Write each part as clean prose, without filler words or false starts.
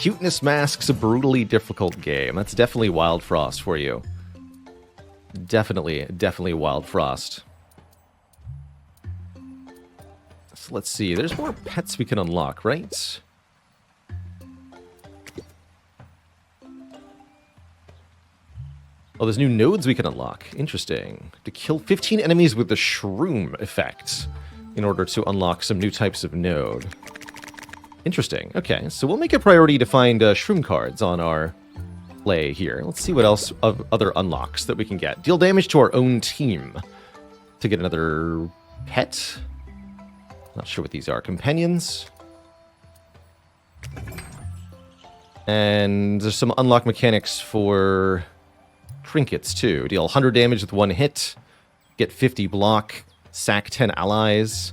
Cuteness masks a brutally difficult game. That's definitely Wildfrost for you. Definitely Wildfrost. So let's see. There's more pets we can unlock, right? Oh, there's new nodes we can unlock. Interesting. To kill 15 enemies with the shroom effect in order to unlock some new types of node. Interesting. Okay, so we'll make a priority to find shroom cards on our play here. Let's see what else of other unlocks that we can get. Deal damage to our own team to get another pet. Not sure what these are. Companions. And there's some unlock mechanics for trinkets too. Deal 100 damage with one hit. Get 50 block. Sack 10 allies.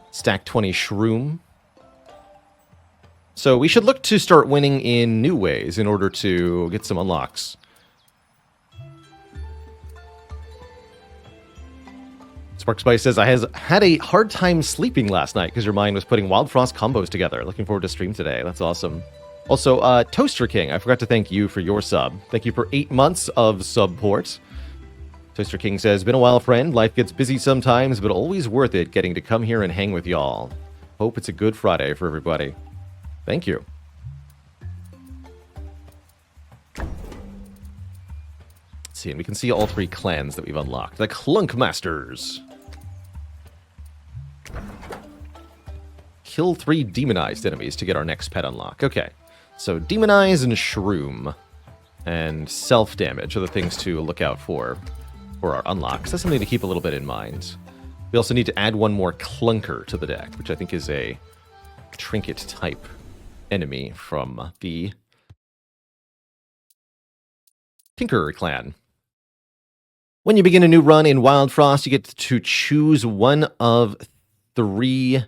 Stack 20 shroom. So we should look to start winning in new ways in order to get some unlocks. Sparkspice says, I had a hard time sleeping last night because your mind was putting Wildfrost combos together. Looking forward to stream today. That's awesome. Also, Toaster King, I forgot to thank you for your sub. Thank you for 8 months of support. Toaster King says, been a while, friend. Life gets busy sometimes, but always worth it getting to come here and hang with y'all. Hope it's a good Friday for everybody. Thank you. Let's see, and we can see all 3 clans that we've unlocked. The Clunk Masters. Kill 3 demonized enemies to get our next pet unlock. Okay, so demonize and shroom and self-damage are the things to look out for our unlocks. That's something to keep a little bit in mind. We also need to add one more clunker to the deck, which I think is a trinket type enemy from the Tinker clan. When you begin a new run in Wildfrost, you get to choose one of 3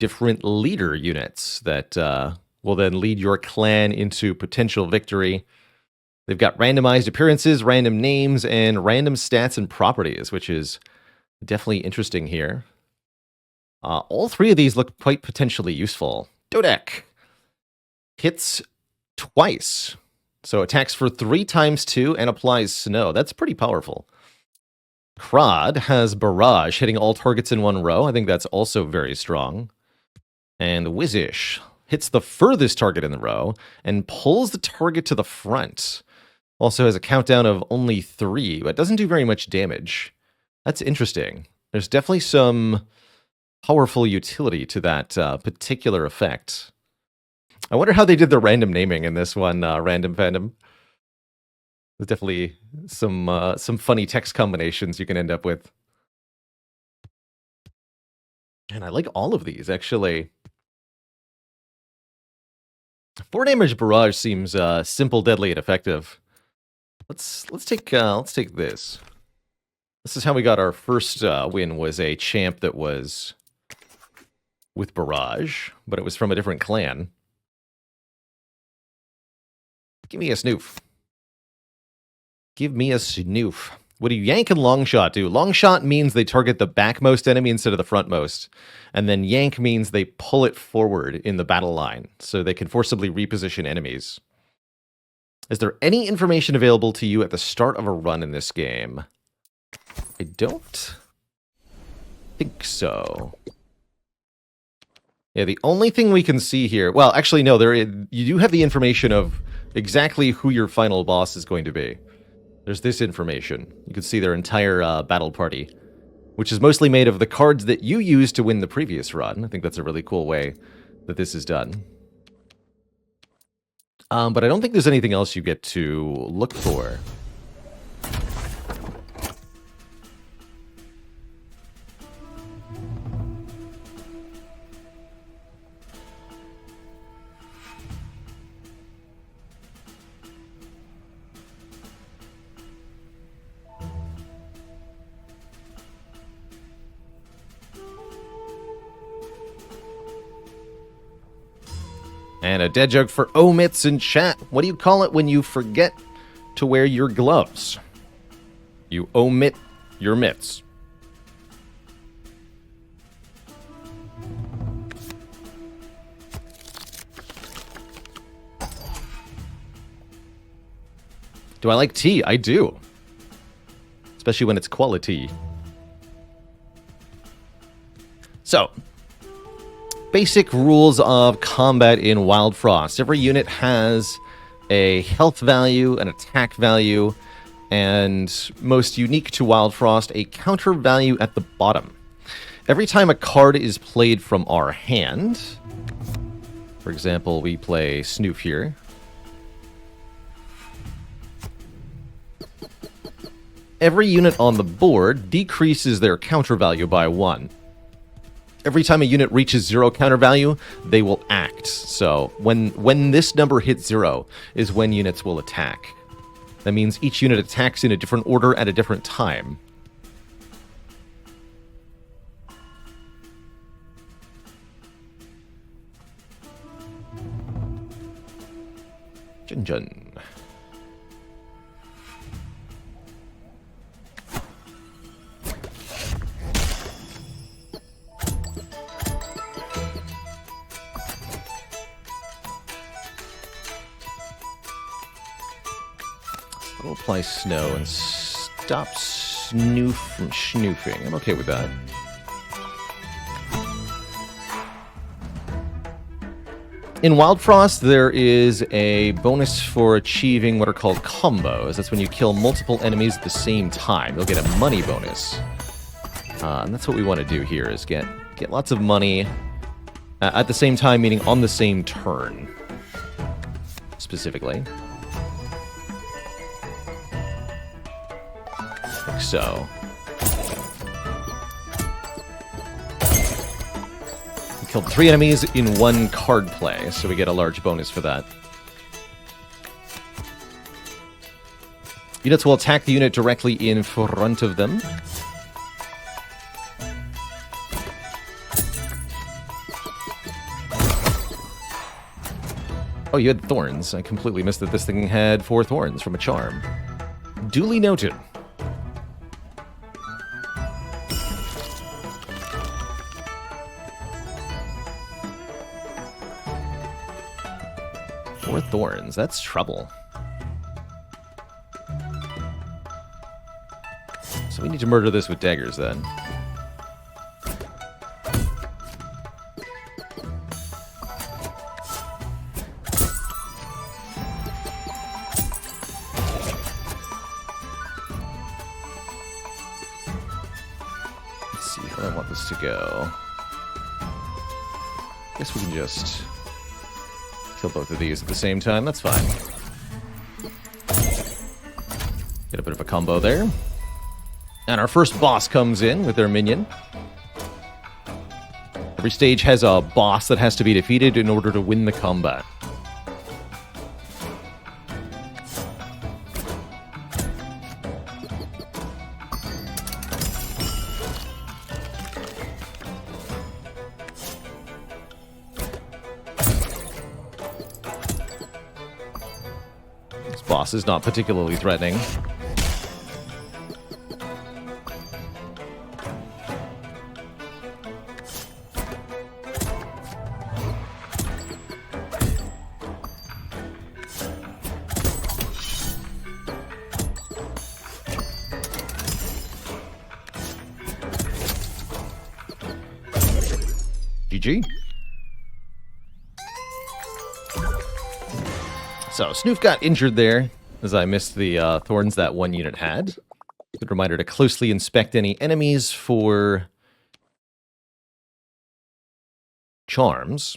different leader units that will then lead your clan into potential victory. They've got randomized appearances, random names, and random stats and properties, which is definitely interesting here. All 3 of these look quite potentially useful. Dodek hits twice. So attacks for 3 times 2 and applies snow. That's pretty powerful. Krod has Barrage, hitting all targets in one row. I think that's also very strong. And Wizish hits the furthest target in the row and pulls the target to the front. Also has a countdown of only 3, but doesn't do very much damage. That's interesting. There's definitely some powerful utility to that particular effect. I wonder how they did the random naming in this one, Random Fandom. There's definitely some funny text combinations you can end up with. And I like all of these, actually. 4 damage barrage seems simple, deadly, and effective. Let's take this. This is how we got our first win. Was a champ that was with barrage, but it was from a different clan. Give me a snoof. Give me a snoof. What do yank and long shot do? Long shot means they target the backmost enemy instead of the frontmost. And then yank means they pull it forward in the battle line, so they can forcibly reposition enemies. Is there any information available to you at the start of a run in this game? I don't think so. Yeah, the only thing we can see here... Well, actually, no. You do have the information of exactly who your final boss is going to be. There's this information. You can see their entire battle party, which is mostly made of the cards that you used to win the previous run. I think that's a really cool way that this is done. But I don't think there's anything else you get to look for. And a dead joke for omits in chat. What do you call it when you forget to wear your gloves? You omit your mitts. Do I like tea? I do. Especially when it's quality. So, basic rules of combat in Wildfrost. Every unit has a health value, an attack value, and most unique to Wildfrost, a counter value at the bottom. Every time a card is played from our hand, for example, we play Snoof here, every unit on the board decreases their counter value by 1. Every time a unit reaches 0 counter value, they will act. So when this number hits 0 is when units will attack. That means each unit attacks in a different order at a different time. Jun Jun. We'll apply snow and stop Snoof from schnoofing. I'm okay with that. In Wildfrost, there is a bonus for achieving what are called combos. That's when you kill multiple enemies at the same time. You'll get a money bonus. And that's what we want to do here, is get lots of money at the same time, meaning on the same turn, specifically. Like so. We killed 3 enemies in 1 card play, so we get a large bonus for that. Units will attack the unit directly in front of them. Oh, you had thorns. I completely missed that this thing had 4 thorns from a charm. Duly noted. Thorns, that's trouble. So we need to murder this with daggers then. Let's see how I want this to go. Guess we can just kill both of these at the same time, that's fine. Get a bit of a combo there. And our first boss comes in with their minion. Every stage has a boss that has to be defeated in order to win the combat. Boss is not particularly threatening. GG. So, Snoof got injured there, as I missed the thorns that 1 unit had. Good reminder to closely inspect any enemies for charms.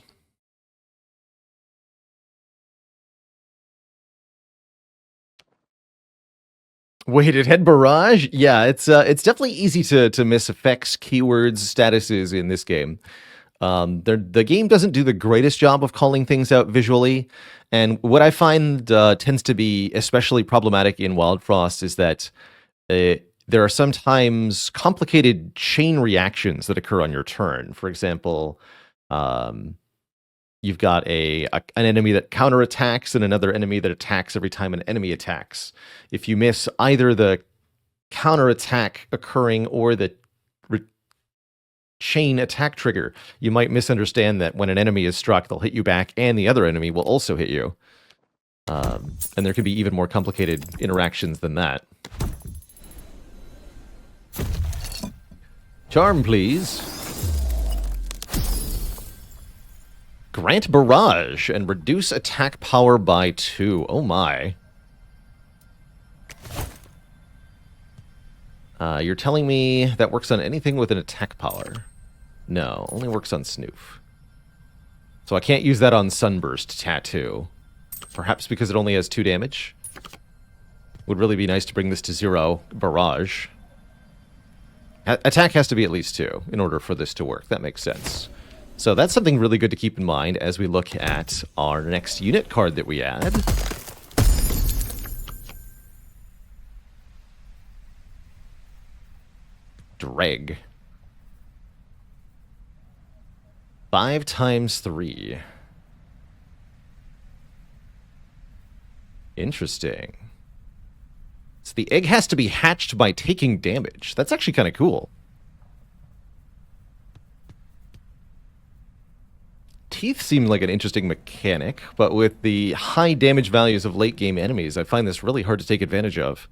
Wait, it had barrage? Yeah, it's definitely easy to miss effects, keywords, statuses in this game. The game doesn't do the greatest job of calling things out visually, and what I find tends to be especially problematic in Wildfrost is that there are sometimes complicated chain reactions that occur on your turn. For example, you've got an enemy that counterattacks and another enemy that attacks every time an enemy attacks. If you miss either the counterattack occurring or the chain attack trigger, you might misunderstand that when an enemy is struck, they'll hit you back, and the other enemy will also hit you. And there can be even more complicated interactions than that. Charm, please. Grant Barrage and reduce attack power by 2. Oh my. You're telling me that works on anything with an attack power? No, only works on Snoof. So I can't use that on Sunburst Tattoo. Perhaps because it only has 2 damage? Would really be nice to bring this to 0 Barrage. Attack has to be at least 2 in order for this to work. That makes sense. So that's something really good to keep in mind as we look at our next unit card that we add. Dreg. 5 times 3. Interesting. So the egg has to be hatched by taking damage. That's actually kind of cool. Teeth seem like an interesting mechanic, but with the high damage values of late game enemies, I find this really hard to take advantage of.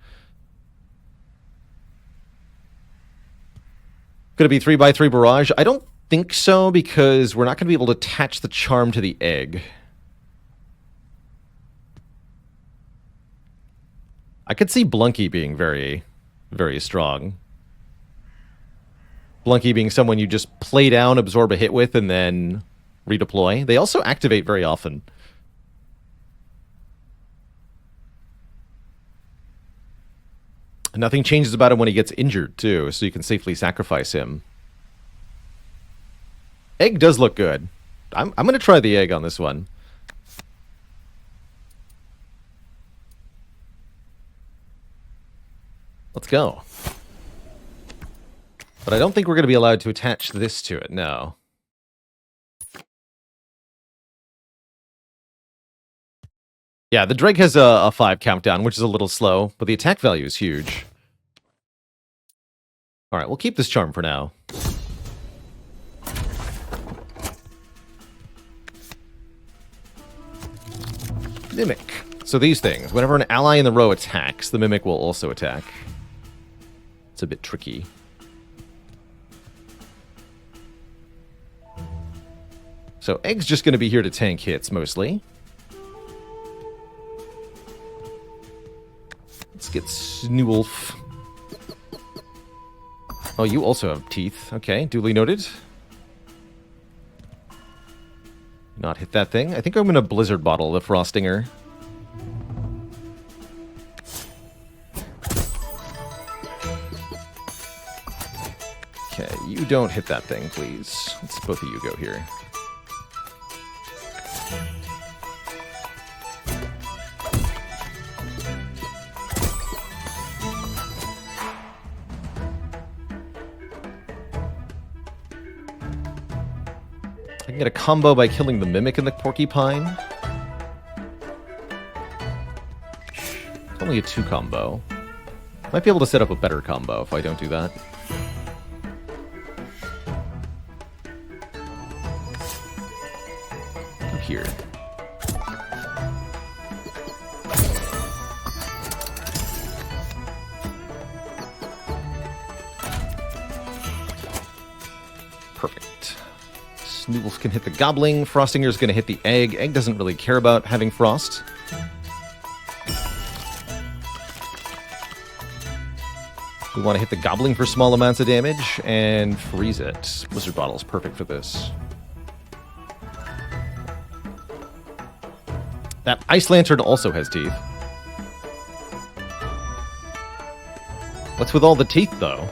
Could it be 3x3 Barrage? I don't think so, because we're not going to be able to attach the charm to the egg. I could see Blunky being very, very strong. Blunky being someone you just play down, absorb a hit with, and then redeploy. They also activate very often. Nothing changes about him when he gets injured, too, so you can safely sacrifice him. Egg does look good. I'm going to try the egg on this one. Let's go. But I don't think we're going to be allowed to attach this to it, no. Yeah, the Dreg has a 5 countdown, which is a little slow, but the attack value is huge. Alright, we'll keep this charm for now. Mimic. So these things, whenever an ally in the row attacks, the Mimic will also attack. It's a bit tricky. So Egg's just going to be here to tank hits, mostly. Let's get Snoolf. Oh, you also have teeth. Okay, duly noted. Not hit that thing. I think I'm going to Blizzard Bottle the Frostinger. Okay, you don't hit that thing, please. Let's both of you go here. I can get a combo by killing the Mimic and the Porcupine. Only a 2 combo. Might be able to set up a better combo if I don't do that. Go here. Perfect. Snoodles can hit the Gobbling. Frostinger's going to hit the Egg. Egg doesn't really care about having Frost. We want to hit the Gobbling for small amounts of damage and freeze it. Blizzard Bottle is perfect for this. That Ice Lantern also has teeth. What's with all the teeth, though?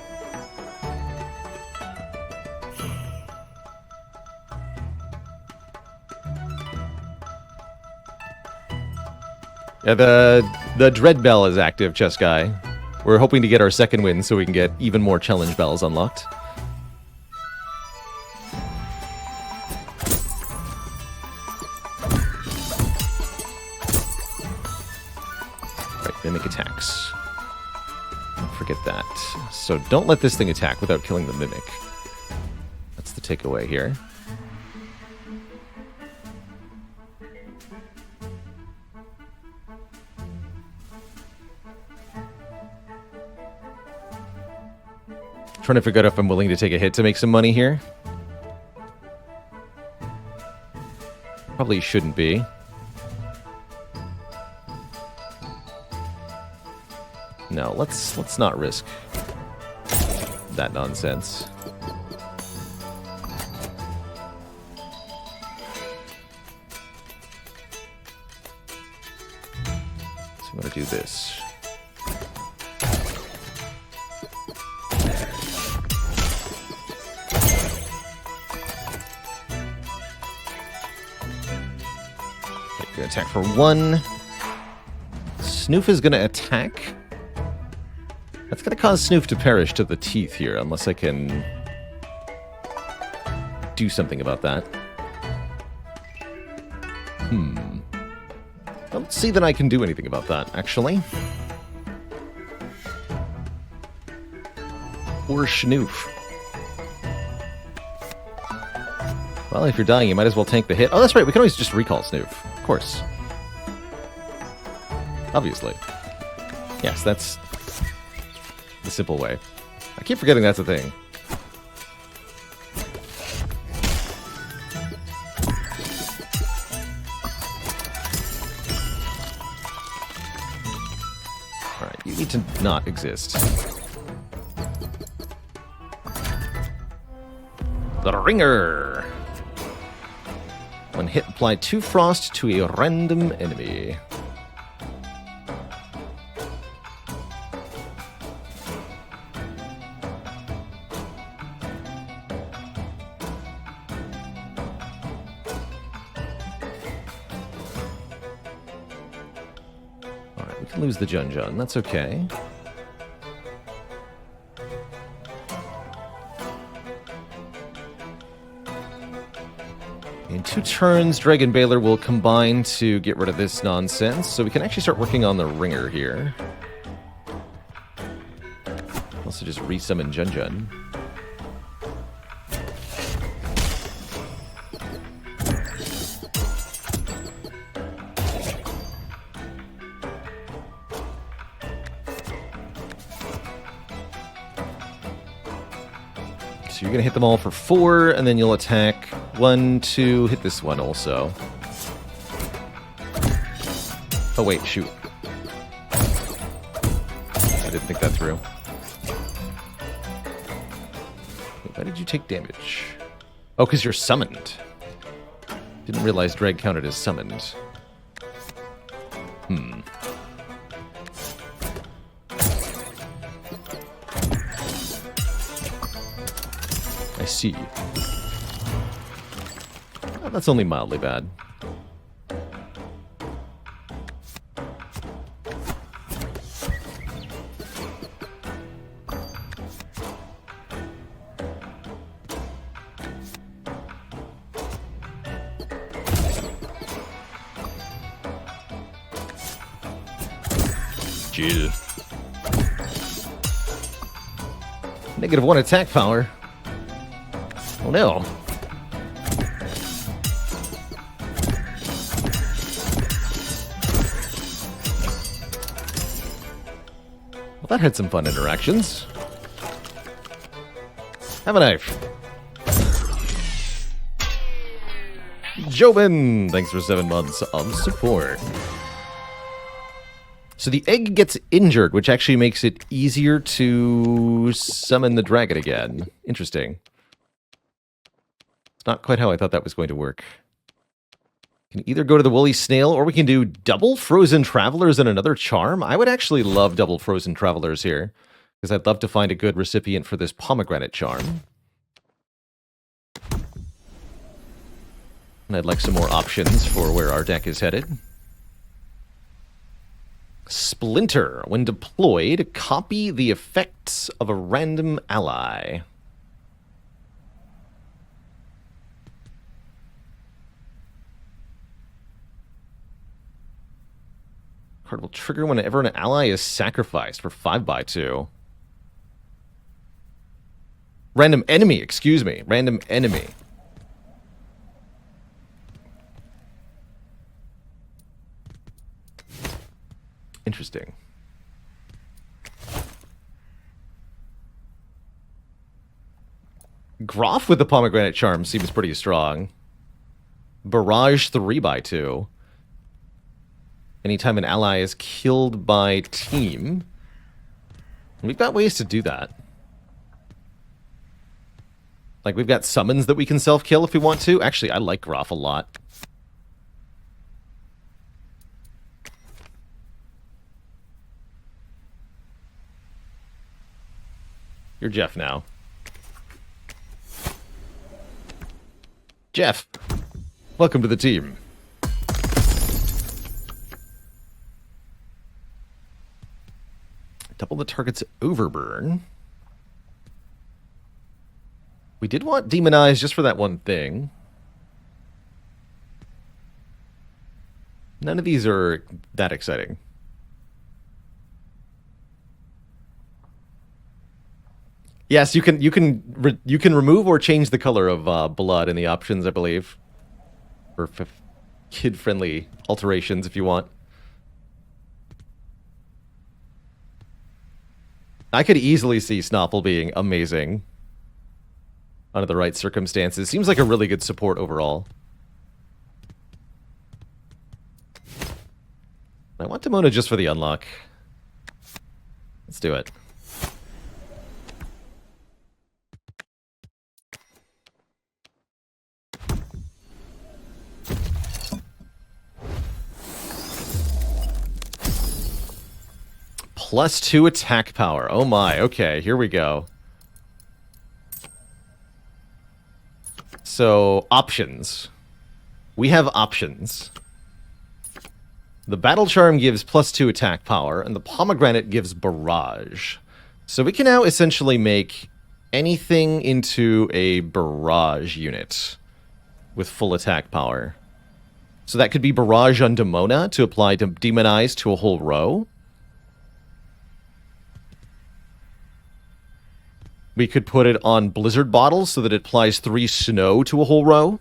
Yeah, the Dread Bell is active, Chess Guy. We're hoping to get our second win so we can get even more challenge bells unlocked. Right, Mimic attacks. Don't forget that. So don't let this thing attack without killing the Mimic. That's the takeaway here. Trying to figure out if I'm willing to take a hit to make some money here. Probably shouldn't be. No, let's not risk that nonsense. So I'm gonna do this. Gonna attack for 1. Snoof is gonna attack. That's gonna cause Snoof to perish to the teeth here, unless I can do something about that. Don't see that I can do anything about that, actually. Poor Snoof. Well, if you're dying, you might as well tank the hit. Oh, that's right, we can always just recall Snoof. Of course. Obviously. Yes, that's the simple way. I keep forgetting that's a thing. Alright, you need to not exist. The Ringer! One hit, apply 2 frost to a random enemy. Alright, we can lose the Jun-Jun. That's okay. In 2 turns, Dragon Baalor will combine to get rid of this nonsense, so we can actually start working on the Ringer here. Also just resummon Jun-Jun. So you're going to hit them all for 4, and then you'll attack 1, 2, hit this one also. Oh wait, shoot. I didn't think that through. Wait, why did you take damage? Oh, because you're summoned. Didn't realize drag counted as summoned. I see. Oh, that's only mildly bad. Chill. -1 attack power. Oh no. Well, that had some fun interactions. Have a knife. Jobin, thanks for 7 months of support. So the egg gets injured, which actually makes it easier to summon the dragon again. Interesting. It's not quite how I thought that was going to work. We can either go to the Woolly Snail, or we can do double Frozen Travelers and another charm. I would actually love double Frozen Travelers here, because I'd love to find a good recipient for this pomegranate charm. And I'd like some more options for where our deck is headed. Splinter. When deployed, copy the effects of a random ally. Card will trigger whenever an ally is sacrificed for 5/2. Random enemy, excuse me. Random enemy. Interesting. Groff with the Pomegranate Charm seems pretty strong. Barrage 3x2. Anytime an ally is killed by team. We've got ways to do that. Like, we've got summons that we can self-kill if we want to. Actually, I like Groff a lot. You're Jeff now. Jeff, welcome to the team. Double the target's overburn. We did want Demonize just for that one thing. None of these are that exciting. Yes, you can remove or change the color of blood in the options, I believe, for kid-friendly alterations if you want. I could easily see Snopple being amazing under the right circumstances. Seems like a really good support overall. I want Demona just for the unlock. Let's do it. +2 attack power. Oh my, okay, here we go. So, options. We have options. The Battle Charm gives +2 attack power, and the Pomegranate gives Barrage. So we can now essentially make anything into a Barrage unit with full attack power. So that could be Barrage on Demona to apply to Demonize to a whole row. We could put it on Blizzard Bottles so that it applies 3 snow to a whole row.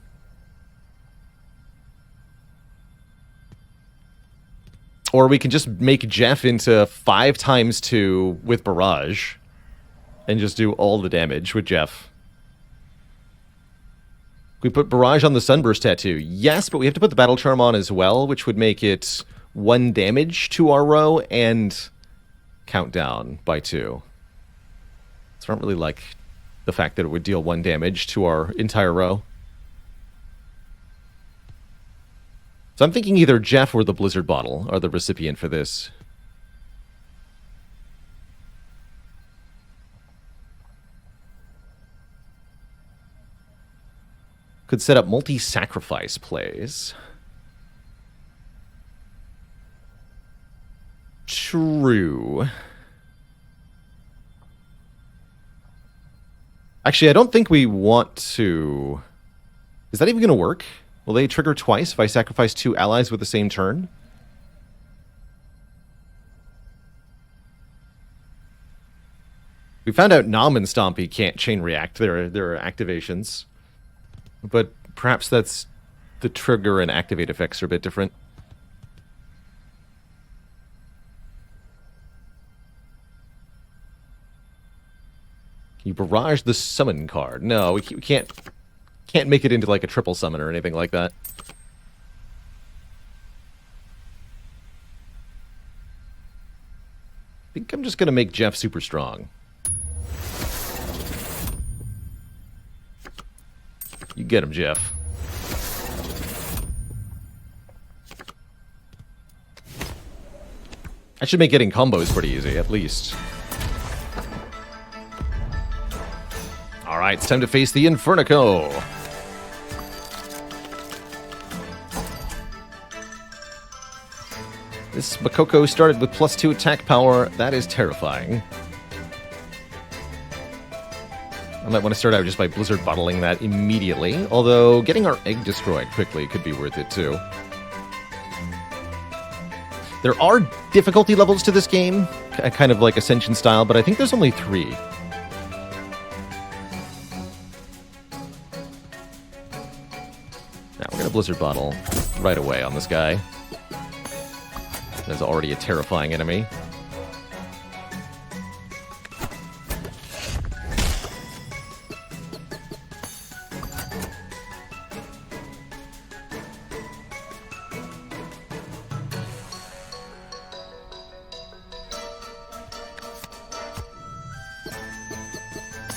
Or we can just make Jeff into 5 times 2 with Barrage. And just do all the damage with Jeff. We put Barrage on the Sunburst Tattoo. Yes, but we have to put the Battle Charm on as well, which would make it 1 damage to our row and count down by 2. So I don't really like the fact that it would deal 1 damage to our entire row. So I'm thinking either Jeff or the Blizzard Bottle are the recipient for this. Could set up multi-sacrifice plays. True. Actually, I don't think we want to... Is that even going to work? Will they trigger twice if I sacrifice 2 allies with the same turn? We found out Nom and Stompy can't chain react their activations. But perhaps that's... the trigger and activate effects are a bit different. You barrage the summon card. No, we can't make it into like a triple summon or anything like that. I think I'm just going to make Jeff super strong. You get him, Jeff. I should make getting combos pretty easy, at least. Alright, it's time to face the Infernico. This Makoko started with +2 attack power. That is terrifying. I might want to start out just by Blizzard bottling that immediately, although getting our egg destroyed quickly could be worth it too. There are difficulty levels to this game, kind of like Ascension style, but I think there's only 3. Now we're going to Blizzard bottle right away on this guy. There's already a terrifying enemy.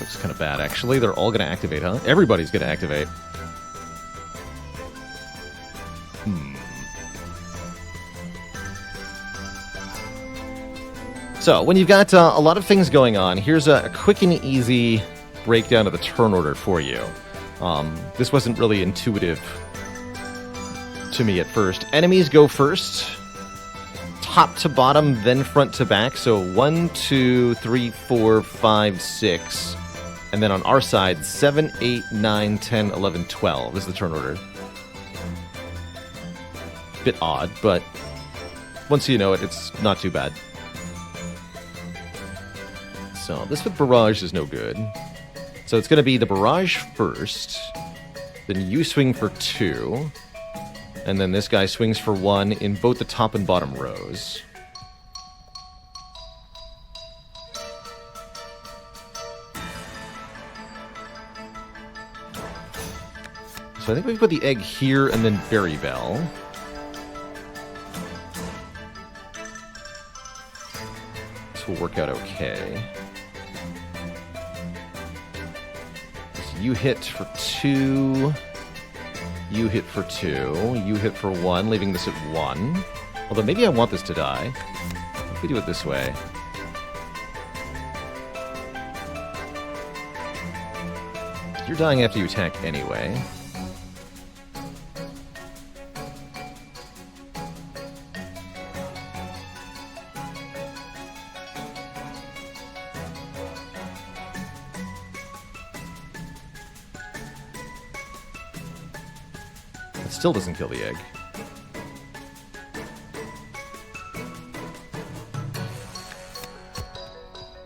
looks kind of bad, actually. They're all going to activate, huh? Everybody's going to activate. So, when you've got a lot of things going on, here's a quick and easy breakdown of the turn order for you. This wasn't really intuitive to me at first. Enemies go first, top to bottom, then front to back. So 1, 2, 3, 4, 5, 6. And then on our side, 7, 8, 9, 10, 11, 12 is the turn order. Bit odd, but once you know it, it's not too bad. So this with barrage is no good. So it's going to be the barrage first, then you swing for 2, and then this guy swings for 1 in both the top and bottom rows. So I think we put the egg here and then Berry Bell. This will work out okay. You hit for 2, you hit for 2, you hit for 1, leaving this at 1. Although maybe I want this to die. If we do it this way. You're dying after you attack anyway. Still doesn't kill the egg.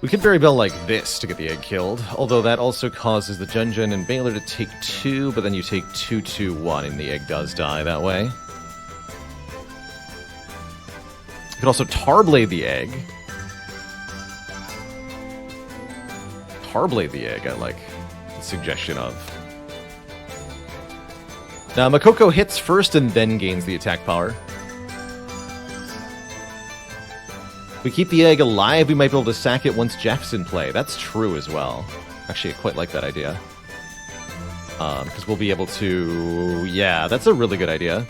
We could Berry Bell like this to get the egg killed, although that also causes the Junjun and Baalor to take 2, but then you take 2, 2, 1, and the egg does die that way. You could also Tarblade the egg. Tarblade the egg, I like the suggestion of. Now, Makoko hits first and then gains the attack power. If we keep the egg alive, we might be able to sack it once Jeff's in play. That's true as well. Actually, I quite like that idea. Because we'll be able to... Yeah, that's a really good idea.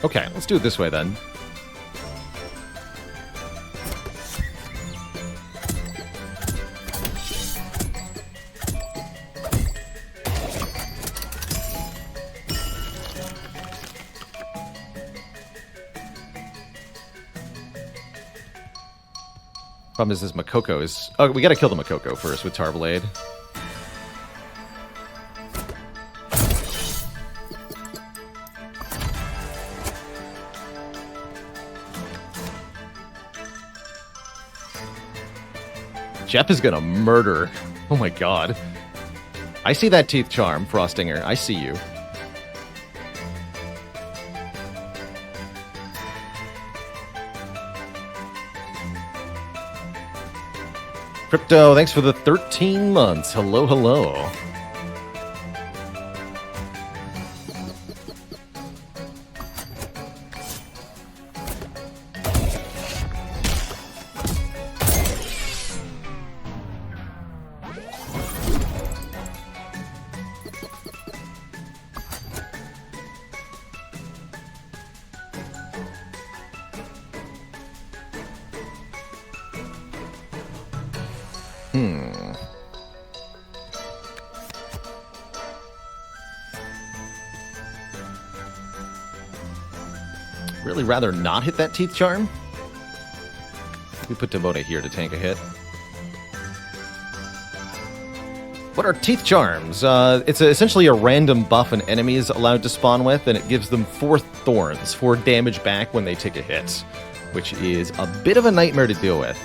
Okay, let's do it this way then. Problem is this Makoko is... Oh, we gotta kill the Makoko first with Tarblade. Jeff is gonna murder. Oh my god. I see that Teeth Charm, Frostinger. I see you. Crypto, thanks for the 13 months. Hello, hello. Really rather not hit that Teeth Charm. We put Demona here to tank a hit. What are Teeth Charms? It's essentially a random buff an enemy is allowed to spawn with, and it gives them 4 thorns, 4 damage back when they take a hit, which is a bit of a nightmare to deal with,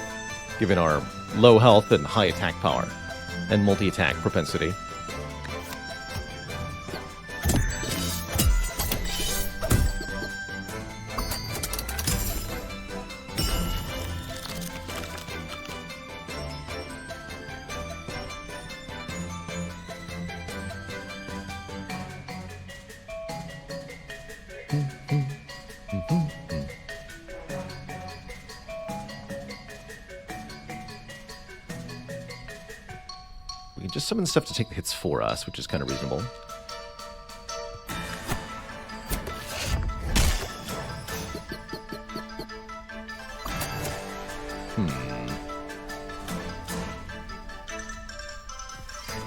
given our low health and high attack power, and multi-attack propensity. summon stuff to take the hits for us, which is kind of reasonable.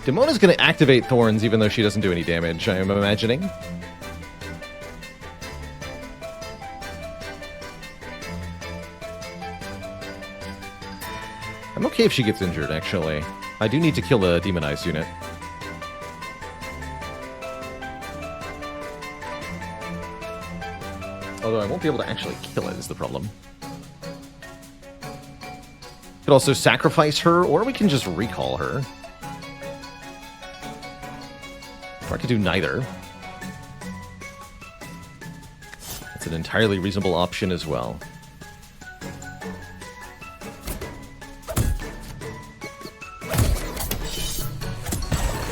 Demona's going to activate Thorns even though she doesn't do any damage, I am imagining. I'm okay if she gets injured, actually. I do need to kill a demonized unit. Although I won't be able to actually kill it is the problem. Could also sacrifice her, or we can just recall her. Or I could do neither. That's an entirely reasonable option as well.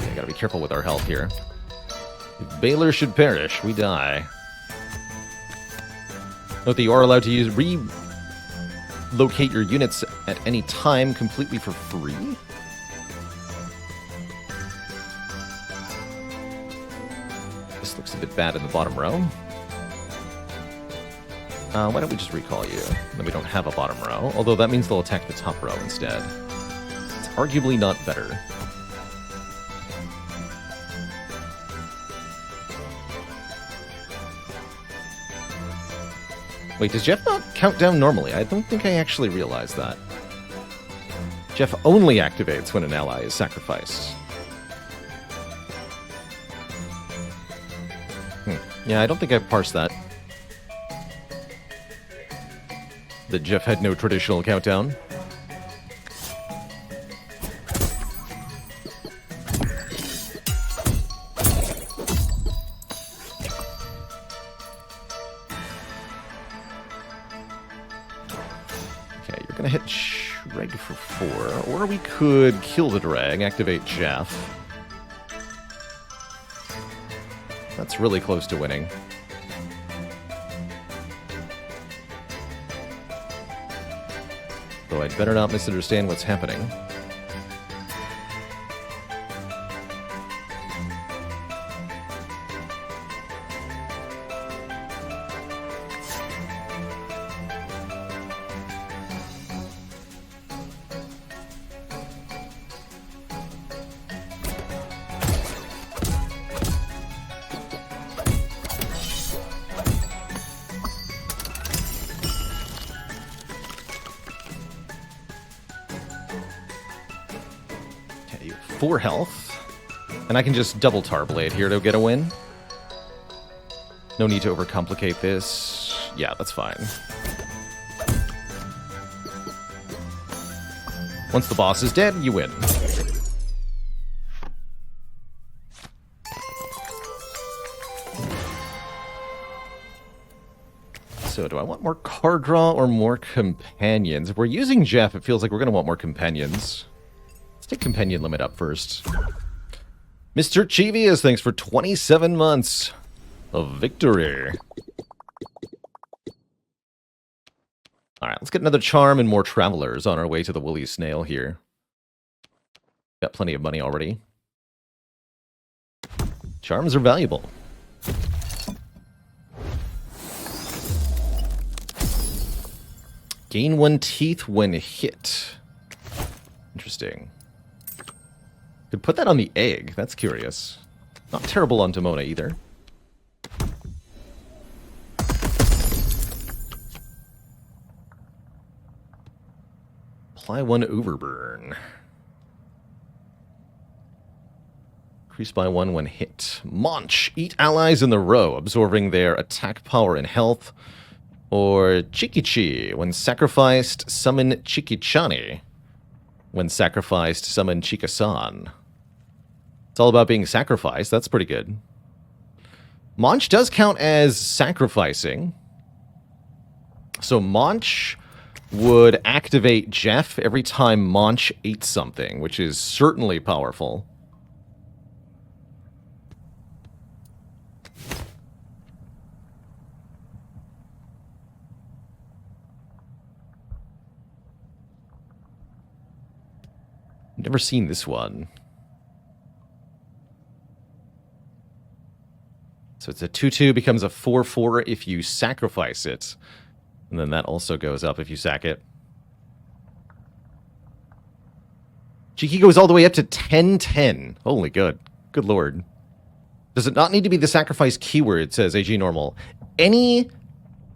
Okay, gotta be careful with our health here. If Baalor should perish, we die. Note that you are allowed to use relocate your units at any time completely for free. This looks a bit bad in the bottom row. Why don't we just recall you? Then we don't have a bottom row, although that means they'll attack the top row instead. It's arguably not better. Wait, does Jeff not count down normally? I don't think I actually realized that. Jeff only activates when an ally is sacrificed. Yeah, I don't think I've parsed that. That Jeff had no traditional countdown. Okay, you're gonna hit Shreg for 4, or we could kill the drag, activate Jeff. That's really close to winning. Though I'd better not misunderstand what's happening. Okay, you have 4 health. And I can just double Tar Blade here to get a win. No need to overcomplicate this. Yeah, that's fine. Once the boss is dead, you win. So do I want more card draw or more companions? If we're using Jeff, it feels like we're going to want more companions. Let's take companion limit up first. Mr. Chivius, thanks for 27 months of victory. Alright, let's get another charm and more travelers on our way to the Woolly Snail here. Got plenty of money already. Charms are valuable. Gain 1 teeth when hit. Interesting. Could put that on the egg. That's curious. Not terrible on Demona either. Apply 1 overburn. Increase by 1 when hit. Munch. Eat allies in the row, absorbing their attack power and health. Or Chikichi. When sacrificed, summon Chikichani. When sacrificed, summon Chikasan. It's all about being sacrificed. That's pretty good. Munch does count as sacrificing. So Munch would activate Jeff every time Munch ate something, which is certainly powerful. Never seen this one. So it's a 2/2, becomes a 4/4 if you sacrifice it. And then that also goes up if you sack it. Cheeky goes all the way up to 10/10. Holy good. Good lord. Does it not need to be the sacrifice keyword, says AG Normal. Any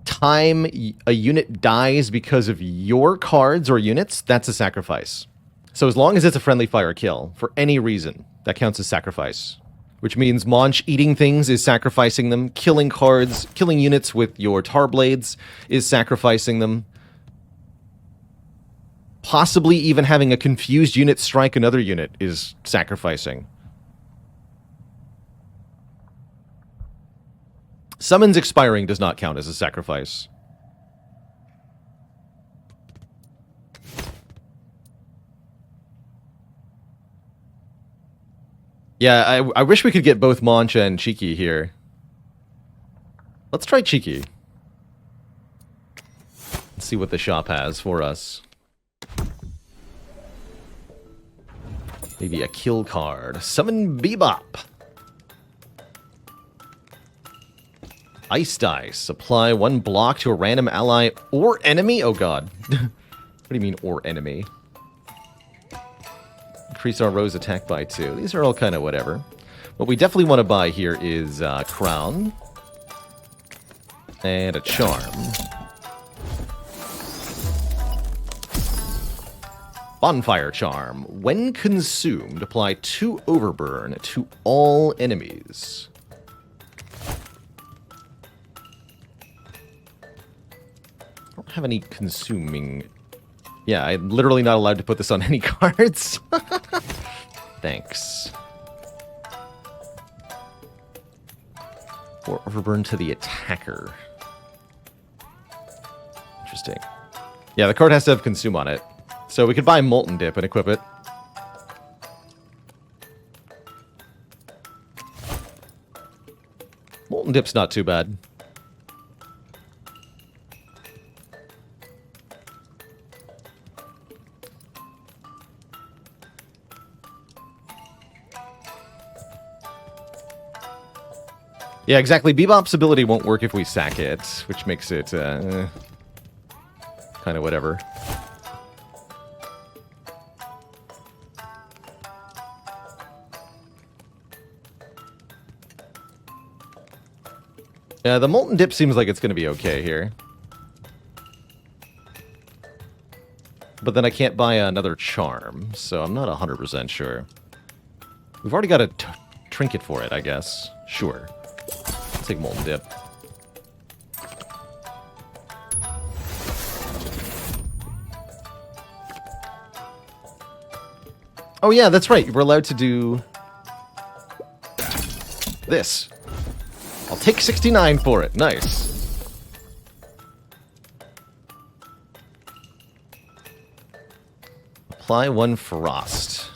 time a unit dies because of your cards or units, that's a sacrifice. So as long as it's a friendly fire kill, for any reason, that counts as sacrifice. Which means Monch eating things is sacrificing them, killing cards, killing units with your tar blades is sacrificing them. Possibly even having a confused unit strike another unit is sacrificing. Summons expiring does not count as a sacrifice. Yeah, I wish we could get both Moncha and Cheeky here. Let's try Cheeky. Let's see what the shop has for us. Maybe a kill card. Summon Bebop. Ice Dice. Apply 1 block to a random ally or enemy? Oh god. What do you mean, or enemy? Increase our Rose attack by 2. These are all kind of whatever. What we definitely want to buy here is Crown. And a Charm. Bonfire Charm. When consumed, apply 2 Overburn to all enemies. I don't have any consuming... Yeah, I'm literally not allowed to put this on any cards. Thanks. Or Overburn to the attacker. Interesting. Yeah, the card has to have Consume on it. So we could buy Molten Dip and equip it. Molten Dip's not too bad. Yeah, exactly. Bebop's ability won't work if we sack it, which makes it kind of whatever. Yeah, the Molten Dip seems like it's going to be okay here. But then I can't buy another Charm, so I'm not 100% sure. We've already got a trinket for it, I guess. Sure. Let's take Molten Dip. Oh yeah, that's right. We're allowed to do this. I'll take 69 for it. Nice. Apply 1 Frost.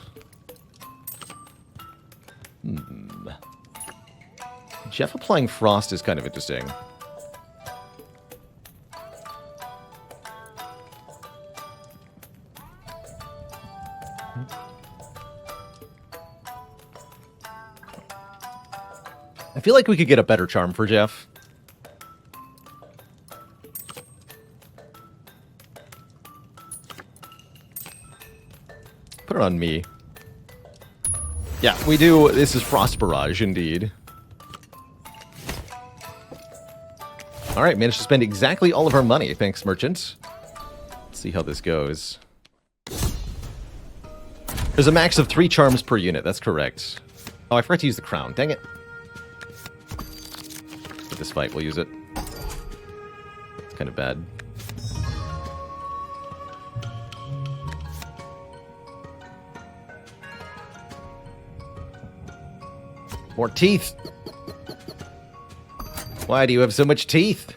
Jeff applying Frost is kind of interesting. I feel like we could get a better charm for Jeff. Put it on me. Yeah, we do. This is Frost Barrage, indeed. Alright, managed to spend exactly all of our money. Thanks, merchant. Let's see how this goes. There's a max of 3 charms per unit, that's correct. Oh, I forgot to use the crown. Dang it. For this fight, we'll use it. It's kind of bad. More teeth! Why do you have so much teeth?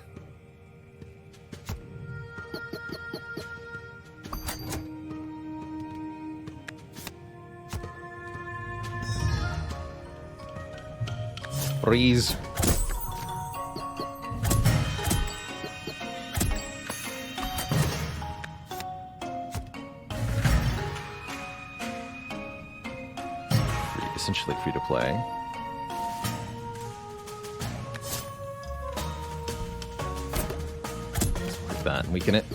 Freeze. Essentially free to play. that and weaken it.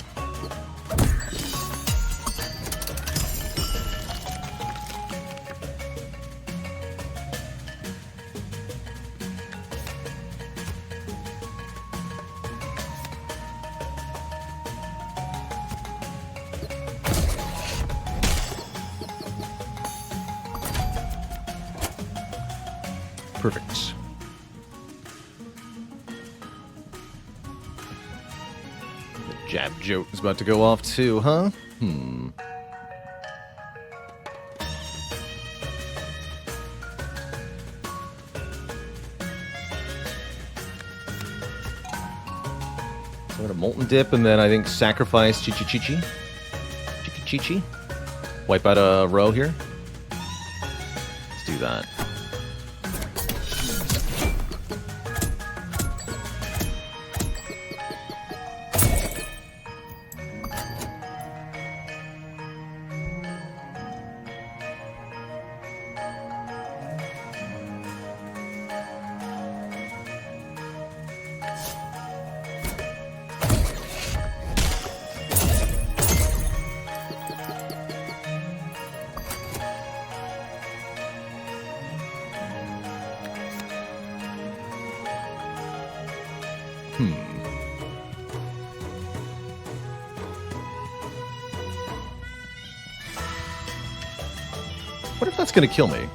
Perfect. The jab joke is about to go off too, huh? So I'm gonna Molten Dip and then I think sacrifice Chi-Chi-Chi-Chi. Chi-Chi-Chi-Chi. Wipe out a row here. Let's do that. What if that's going to kill me?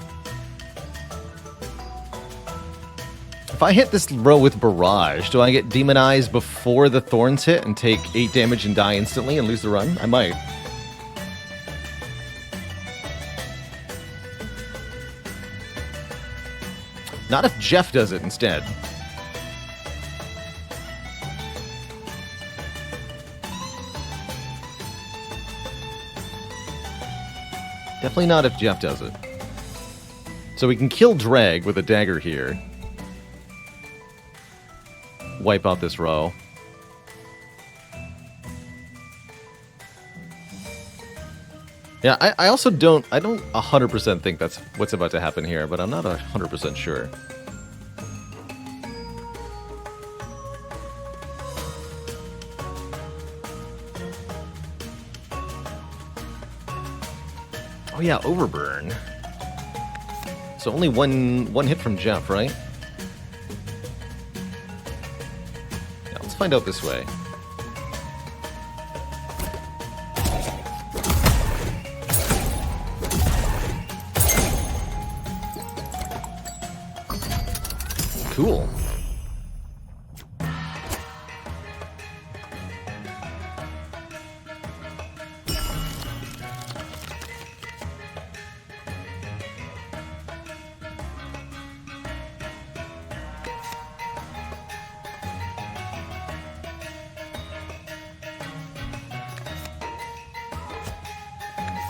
If I hit this row with Barrage, do I get Demonized before the Thorns hit and take 8 damage and die instantly and lose the run? I might. Not if Jeff does it instead. Definitely not if Jeff does it. So we can kill Drag with a dagger here. Wipe out this row. Yeah, I also don't 100% think that's what's about to happen here, but I'm not 100% sure. Oh yeah, Overburn. So only one hit from Jeff, right? Yeah, let's find out this way. Cool.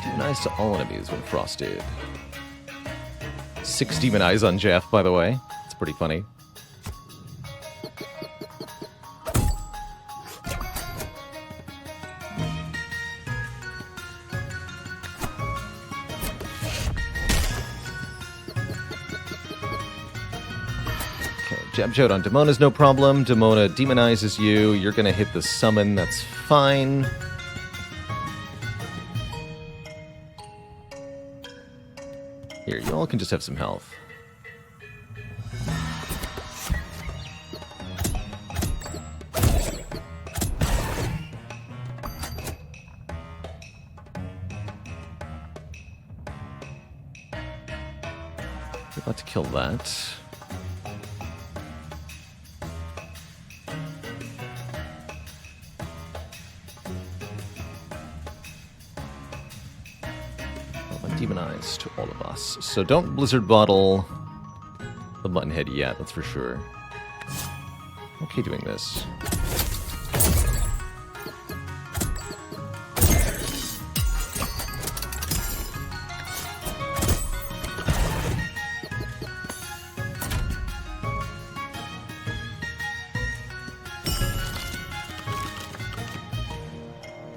Demonize to all enemies when frosted. 6 Demonize on Jeff, by the way. It's pretty funny. Jab Jote on Demona's no problem. Demona demonizes you. You're going to hit the summon. That's fine. Here, you all can just have some health. We're about to kill that. Demonized to all of us. So don't Blizzard Bottle the Muttonhead yet, that's for sure. Okay doing this.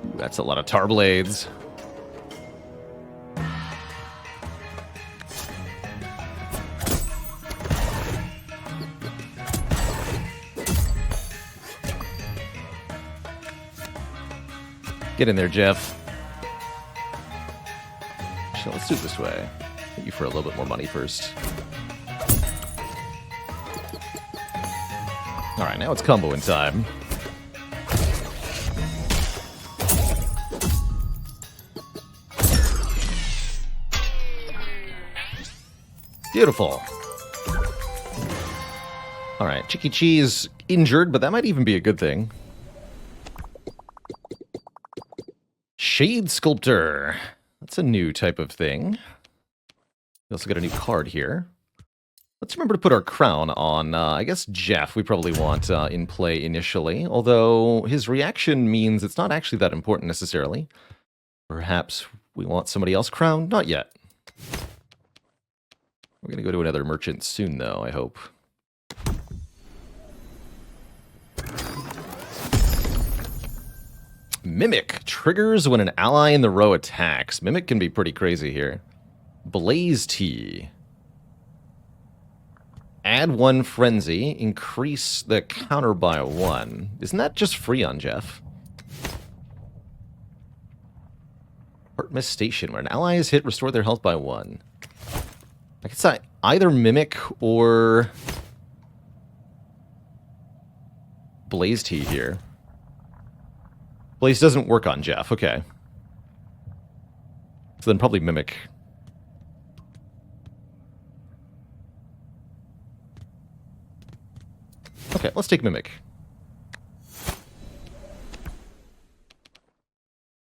Ooh, that's a lot of Tar Blades. Get in there, Jeff. Actually, let's do it this way. Get you for a little bit more money first. Alright, now it's comboing time. Beautiful. Alright, Chicky Cheese injured, but that might even be a good thing. Shade Sculptor. That's a new type of thing. We also got a new card here. Let's remember to put our crown on, I guess, Jeff we probably want in play initially, although his reaction means it's not actually that important necessarily. Perhaps we want somebody else crowned? Not yet. We're going to go to another merchant soon, though, I hope. Mimic triggers when an ally in the row attacks. Mimic can be pretty crazy here. Blaze Tea. Add 1 frenzy, increase the counter by 1. Isn't that just free on Jeff? Heartmas Station, where an ally is hit, restore their health by 1. I could say either Mimic or Blaze Tea here. Blaze doesn't work on Jeff, okay. So then probably Mimic. Okay, let's take Mimic.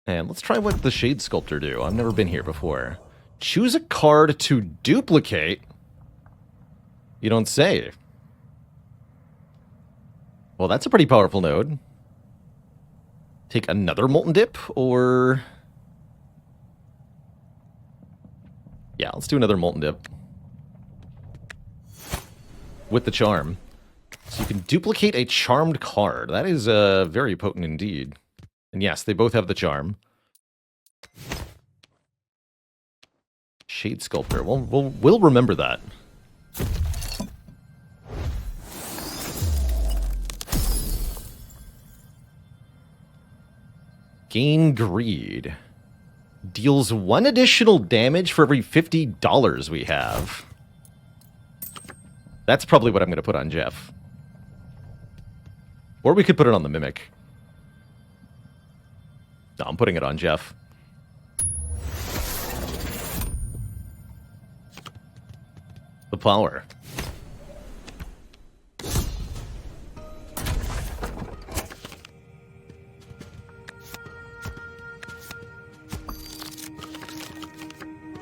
And let's try what the Shade Sculptor do. I've never been here before. Choose a card to duplicate. You don't say. Well, that's a pretty powerful node. Take another Molten Dip, or... Yeah, let's do another Molten Dip. With the Charm. So you can duplicate a charmed card. That is very potent indeed. And yes, they both have the Charm. Shade Sculptor. We'll remember that. Gain Greed. Deals 1 additional damage for every $50 we have. That's probably what I'm going to put on Jeff. Or we could put it on the Mimic. No, I'm putting it on Jeff. The power.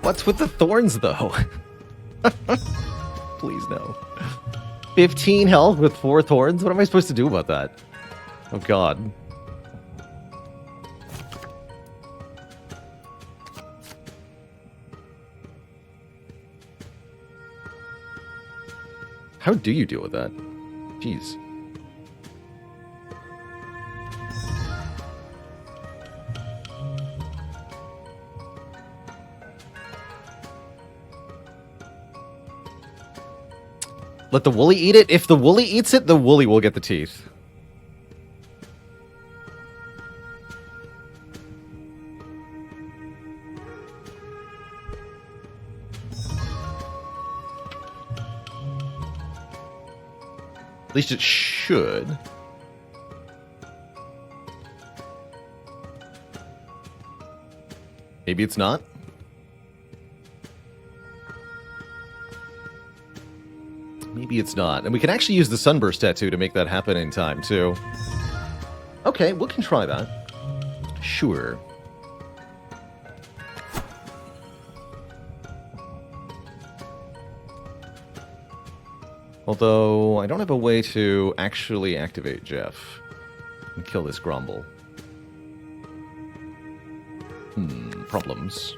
What's with the thorns, though? Please, no. 15 health with 4 thorns? What am I supposed to do about that? Oh, God. How do you deal with that? Jeez. Let the woolly eat it. If the woolly eats it, the woolly will get the teeth. At least it should. Maybe it's not. Maybe it's not. And we can actually use the Sunburst Tattoo to make that happen in time, too. Okay, we can try that. Sure. Although, I don't have a way to actually activate Jeff and kill this Grumble. Problems.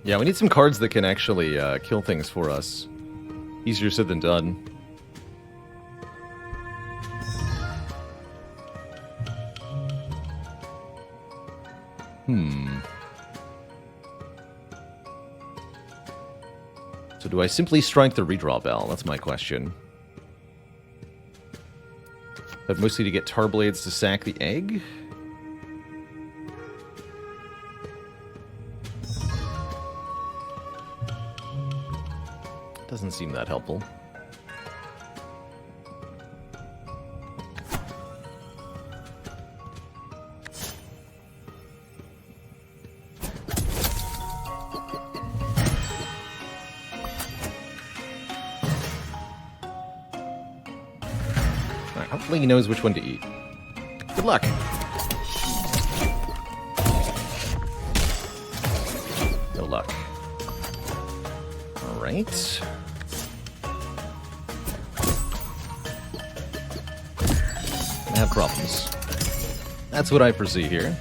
Yeah, we need some cards that can actually kill things for us. Easier said than done. So do I simply strike the redraw bell? That's my question. But mostly to get Tarblades to sack the egg? Doesn't seem that helpful. Alright, hopefully he knows which one to eat. Good luck! No luck. Alright. I have problems. That's what I foresee here.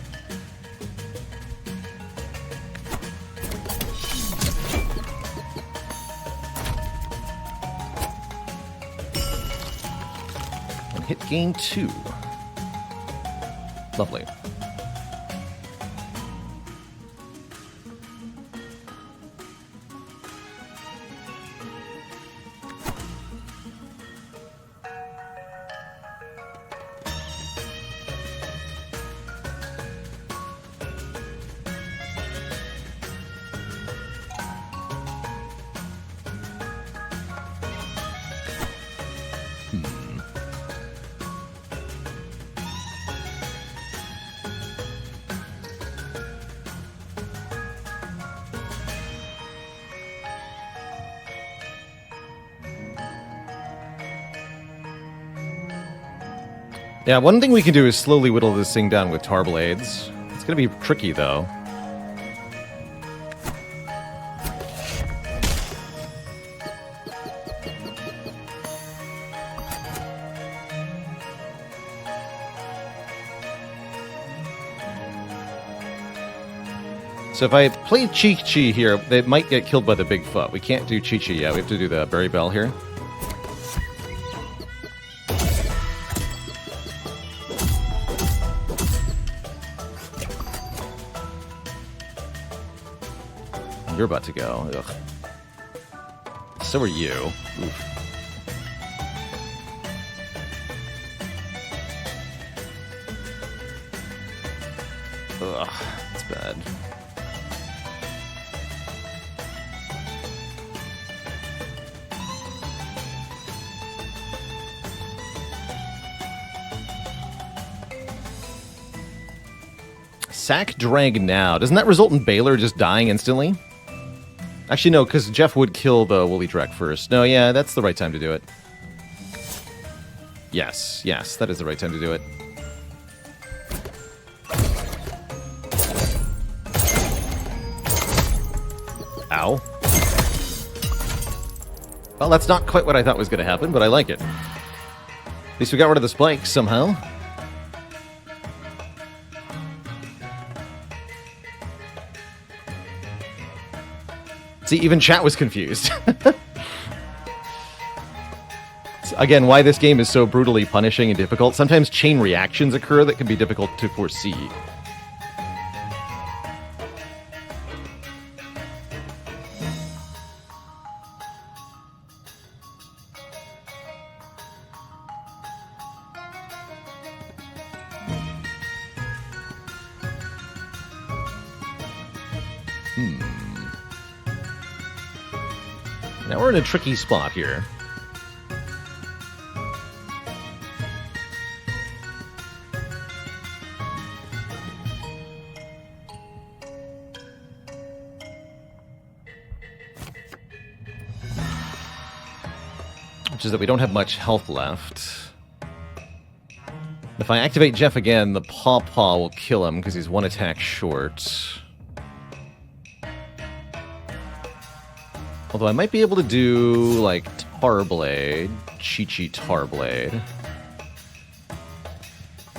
And hit gain 2. Lovely. Yeah, one thing we can do is slowly whittle this thing down with Tarblades. It's going to be tricky, though. So if I play Chi-Chi here, they might get killed by the big foot. We can't do Chi-Chi yet. We have to do the Berry Bell here. You're about to go. Ugh. So are you. Oof. Ugh, that's bad. Sack drag now. Doesn't that result in Baalor just dying instantly? Actually, no, because Jeff would kill the Woolly Drek first. No, yeah, that's the right time to do it. Yes, yes, that is the right time to do it. Ow. Well, that's not quite what I thought was going to happen, but I like it. At least we got rid of the spike somehow. See, even chat was confused. Again, why this game is so brutally punishing and difficult. Sometimes chain reactions occur that can be difficult to foresee. Now we're in a tricky spot here. Which is that we don't have much health left. If I activate Jeff again, the Paw Paw will kill him because he's one attack short. Although I might be able to do, like, Tarblade, Chi-Chi Tarblade.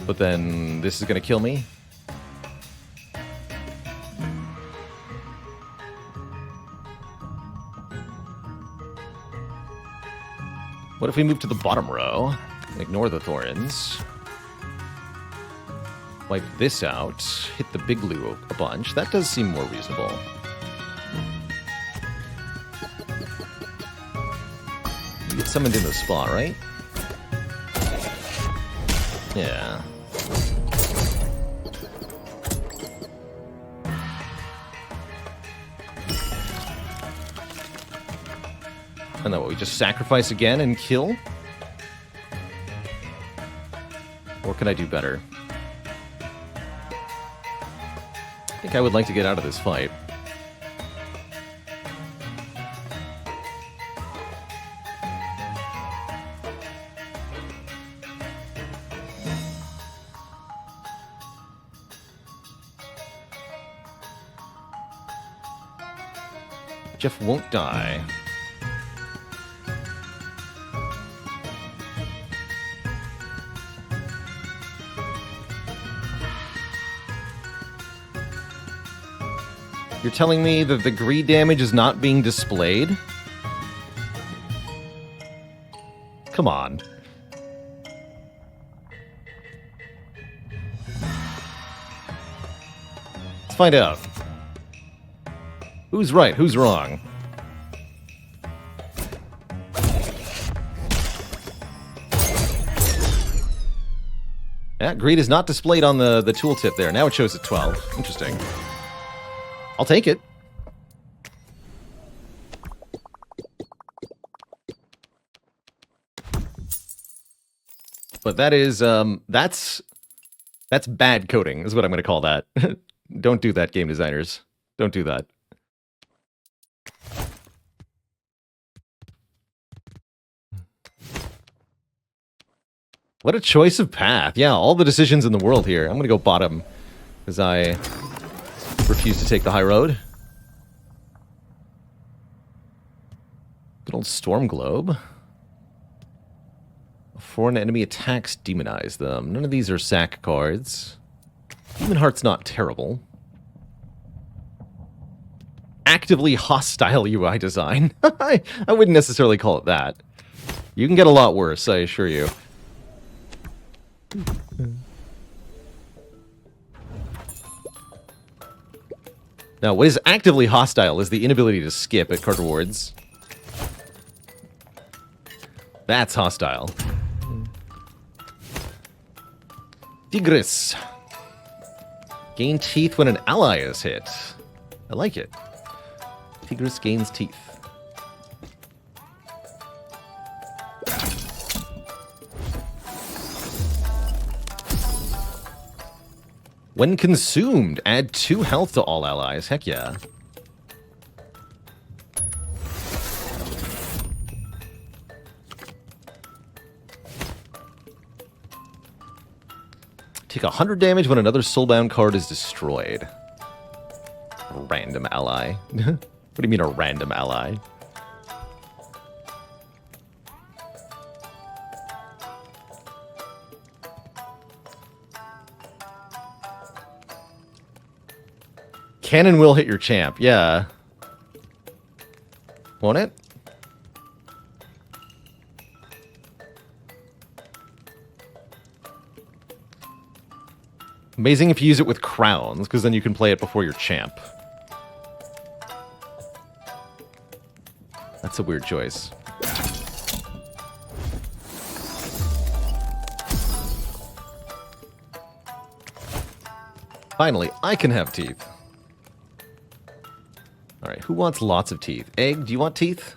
But then this is going to kill me. What if we move to the bottom row and ignore the Thorns? wipe this out, hit the big Lou a bunch. That does seem more reasonable. You get summoned in the spot, right? Yeah. And then what, we just sacrifice again and kill? Or can I do better? I think I would like to get out of this fight. Jeff won't die. You're telling me that the greed damage is not being displayed? Come on. Let's find out. Who's right? Who's wrong? Yeah, greed is not displayed on the tooltip there. Now it shows at 12. Interesting. I'll take it. But that is, that's bad coding, is what I'm going to call that. Don't do that, game designers. Don't do that. What a choice of path. Yeah, all the decisions in the world here. I'm going to go bottom, because I refuse to take the high road. Good old Storm Globe. Foreign enemy attacks demonize them. None of these are sack cards. Demon Heart's not terrible. Actively hostile UI design. I wouldn't necessarily call it that. You can get a lot worse, I assure you. Now, what is actively hostile is the inability to skip at card rewards. That's hostile. Tigris. Gain teeth when an ally is hit. I like it. Tigris gains teeth. When consumed, add 2 health to all allies. Heck yeah. Take 100 damage when another soulbound card is destroyed. Random ally. What do you mean a random ally? Cannon will hit your champ, yeah. Won't it? Amazing if you use it with crowns, because then you can play it before your champ. That's a weird choice. Finally, I can have teeth. Alright, who wants lots of teeth? Egg, do you want teeth?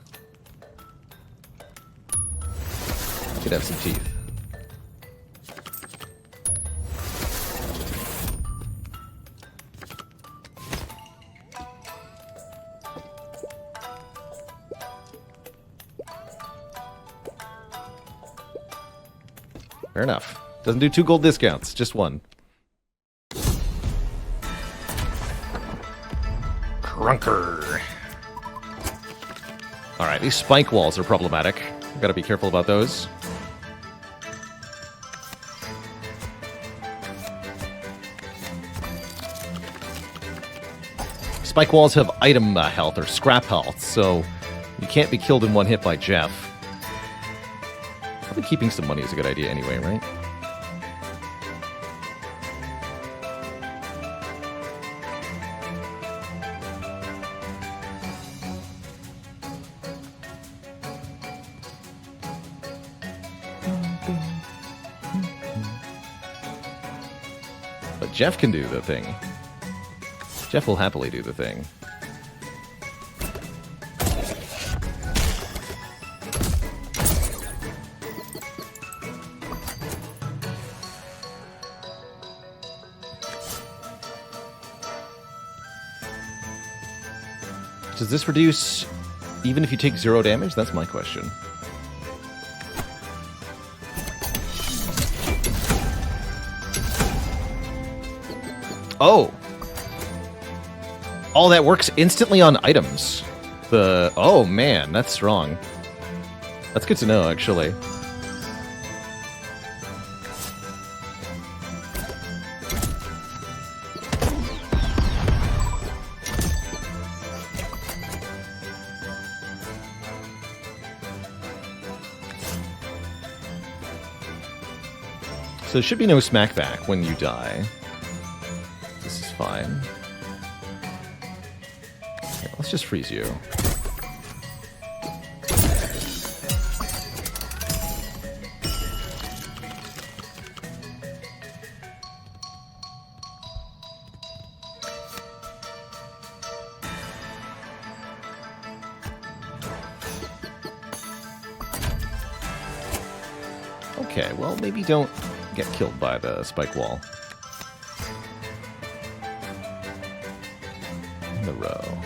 You could have some teeth. Fair enough. Doesn't do 2 gold discounts, just 1. Crunker. Alright, these spike walls are problematic. Gotta be careful about those. Spike walls have item health or scrap health, so you can't be killed in 1 hit by Jeff. Probably keeping some money is a good idea anyway, right? But Jeff can do the thing. Jeff will happily do the thing. Does this reduce even if you take 0 damage? That's my question. Oh! Oh, that works instantly on items. Oh man, that's strong. That's good to know, actually. So there should be no smackback when you die. This is fine. Okay, let's just freeze you. Okay, well, maybe don't get killed by the spike wall. In the row.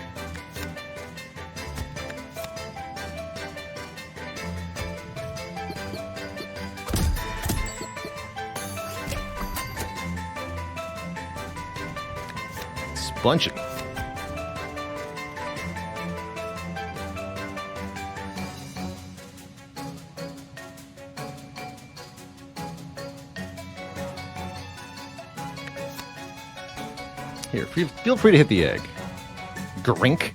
Sponge it. Here, feel free to hit the egg. Grink.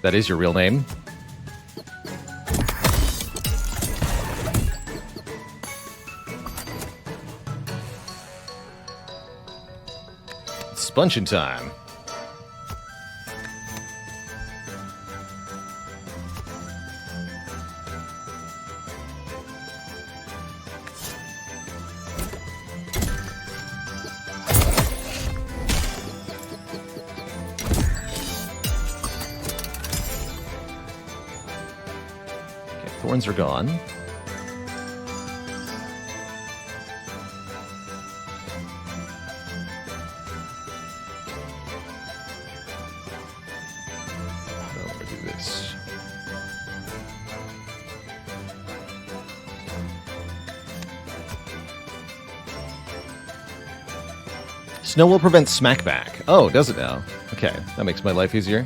That is your real name. Sponging time. Thorns are gone. I'm gonna do this. Snow will prevent smackback. Oh, does it now? Okay, that makes my life easier.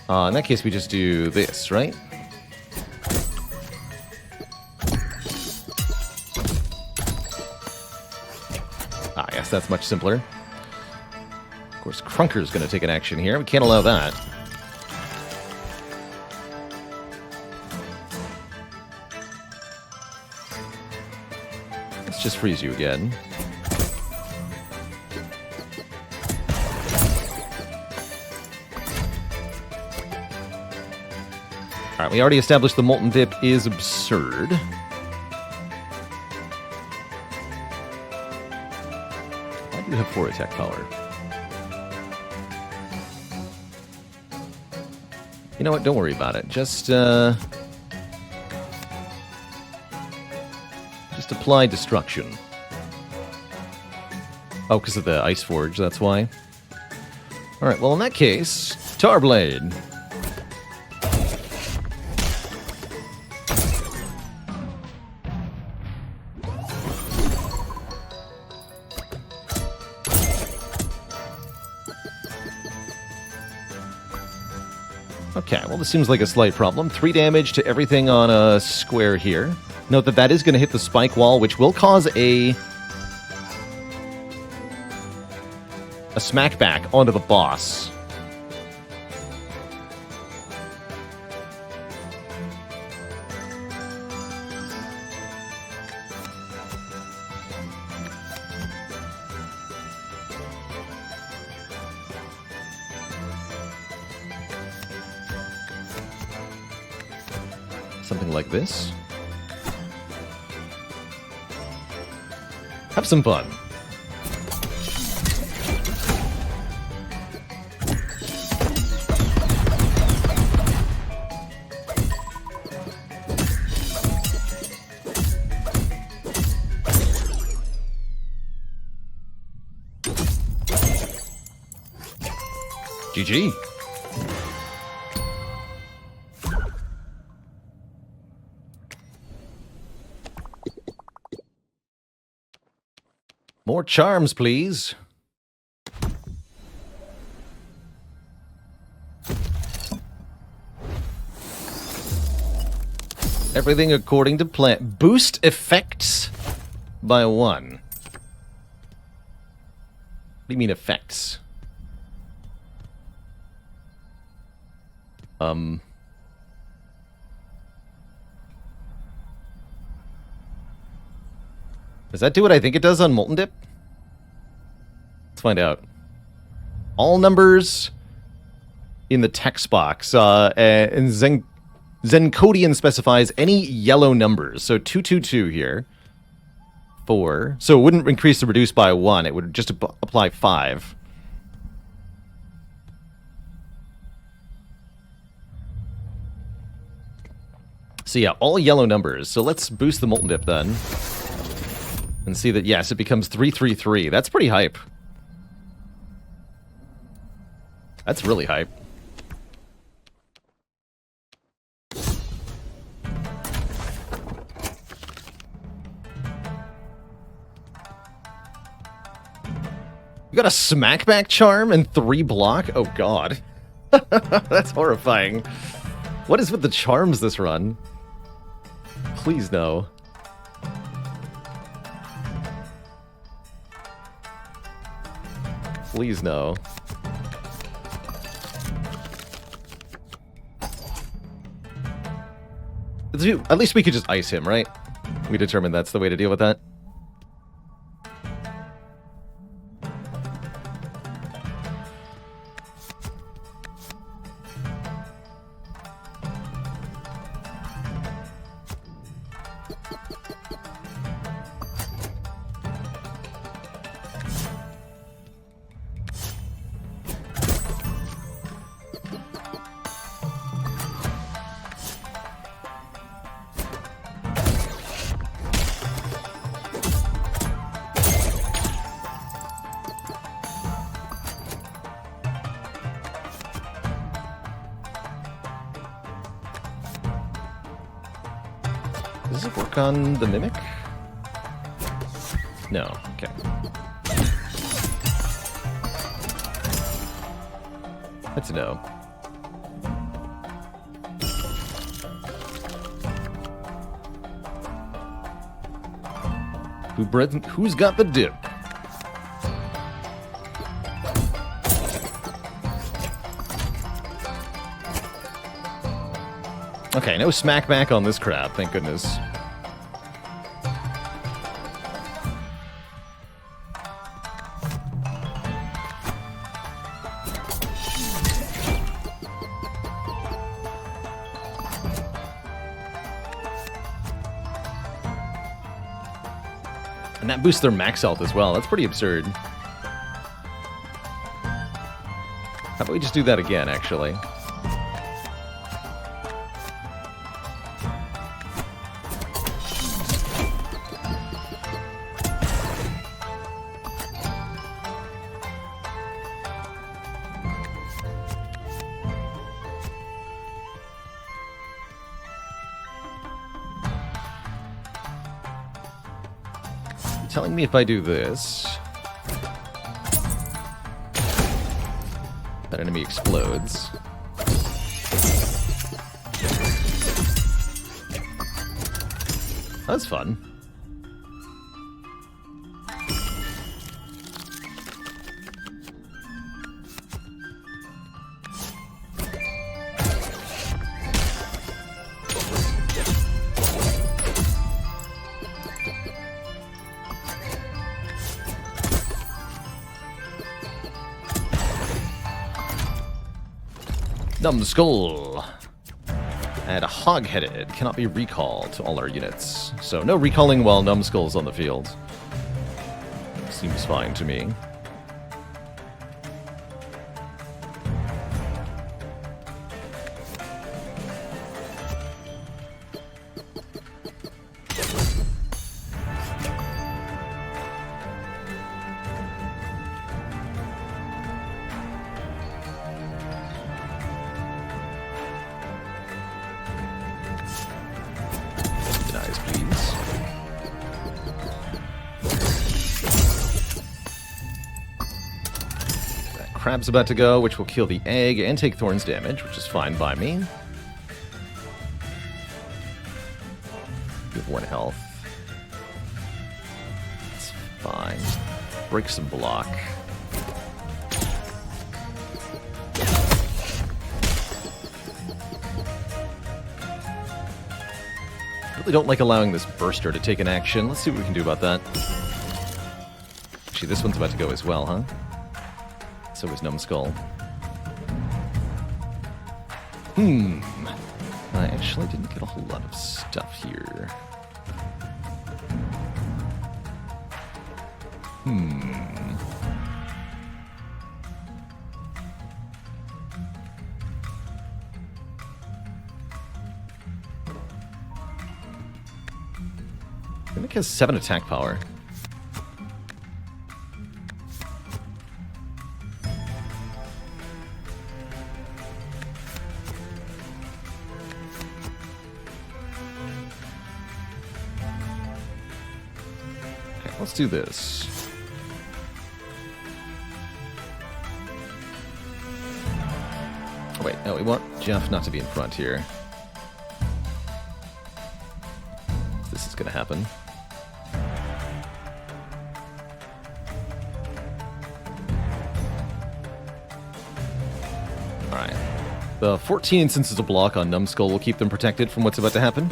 In that case, we just do this, right? Ah, yes, that's much simpler. Of course, Crunker's going to take an action here. We can't allow that. Let's just freeze you again. Alright, we already established the Molten Dip is absurd. Why do you have 4 attack power? You know what? Don't worry about it. Just apply destruction. Oh, because of the Ice Forge, that's why. Alright, well in that case, Tarblade. Okay, well this seems like a slight problem. 3 damage to everything on a square here. Note that that is going to hit the spike wall, which will cause a smackback onto the boss. Something like this. Have some fun. GG. More charms, please. Everything according to plan. Boost effects by 1. What do you mean effects? Does that do what I think it does on Molten Dip? Let's find out. All numbers in the text box. And Zencodian specifies any yellow numbers. So 222 here. 4. So it wouldn't increase the reduce by 1. It would just apply 5. So yeah, all yellow numbers. So let's boost the Molten Dip then. And see that, yes, it becomes 333. That's pretty hype. That's really hype. You got a smackback charm and 3 block? Oh god. That's horrifying. What is with the charms this run? Please no. Please no. At least we could just ice him, right? We determined that's the way to deal with that. Does it work on the Mimic? No. Okay. That's a no. Who's got the dip? Okay, no smackback on this crap, thank goodness. And that boosts their max health as well. That's pretty absurd. How about we just do that again, actually? Telling me if I do this, that enemy explodes. That's fun. Numbskull. And a hog-headed cannot be recalled to all our units. So no recalling while Numbskull's on the field. Seems fine to me. Crab's about to go, which will kill the egg and take Thorn's damage, which is fine by me. You have 1 health. It's fine. Break some block. Really don't like allowing this burster to take an action. Let's see what we can do about that. Actually, this one's about to go as well, huh? So is Numbskull. I actually didn't get a whole lot of stuff here. Mimic has 7 attack power. Let's do this. Oh, wait, no, we want Jeff not to be in front here. This is going to happen. Alright. The 14 instances of block on Numbskull will keep them protected from what's about to happen.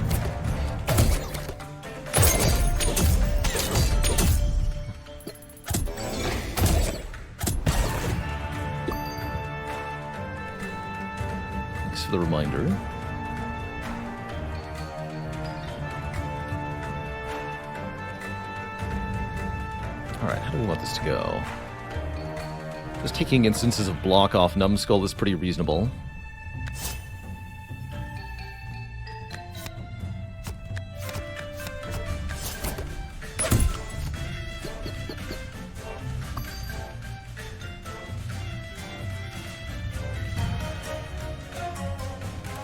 The reminder. Alright, how do we want this to go? Just taking instances of block off Numbskull is pretty reasonable.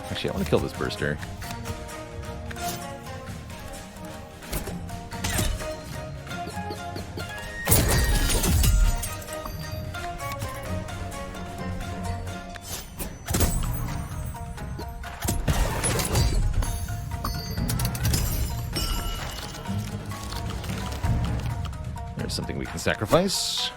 Actually, I want to kill this burster. There's something we can sacrifice.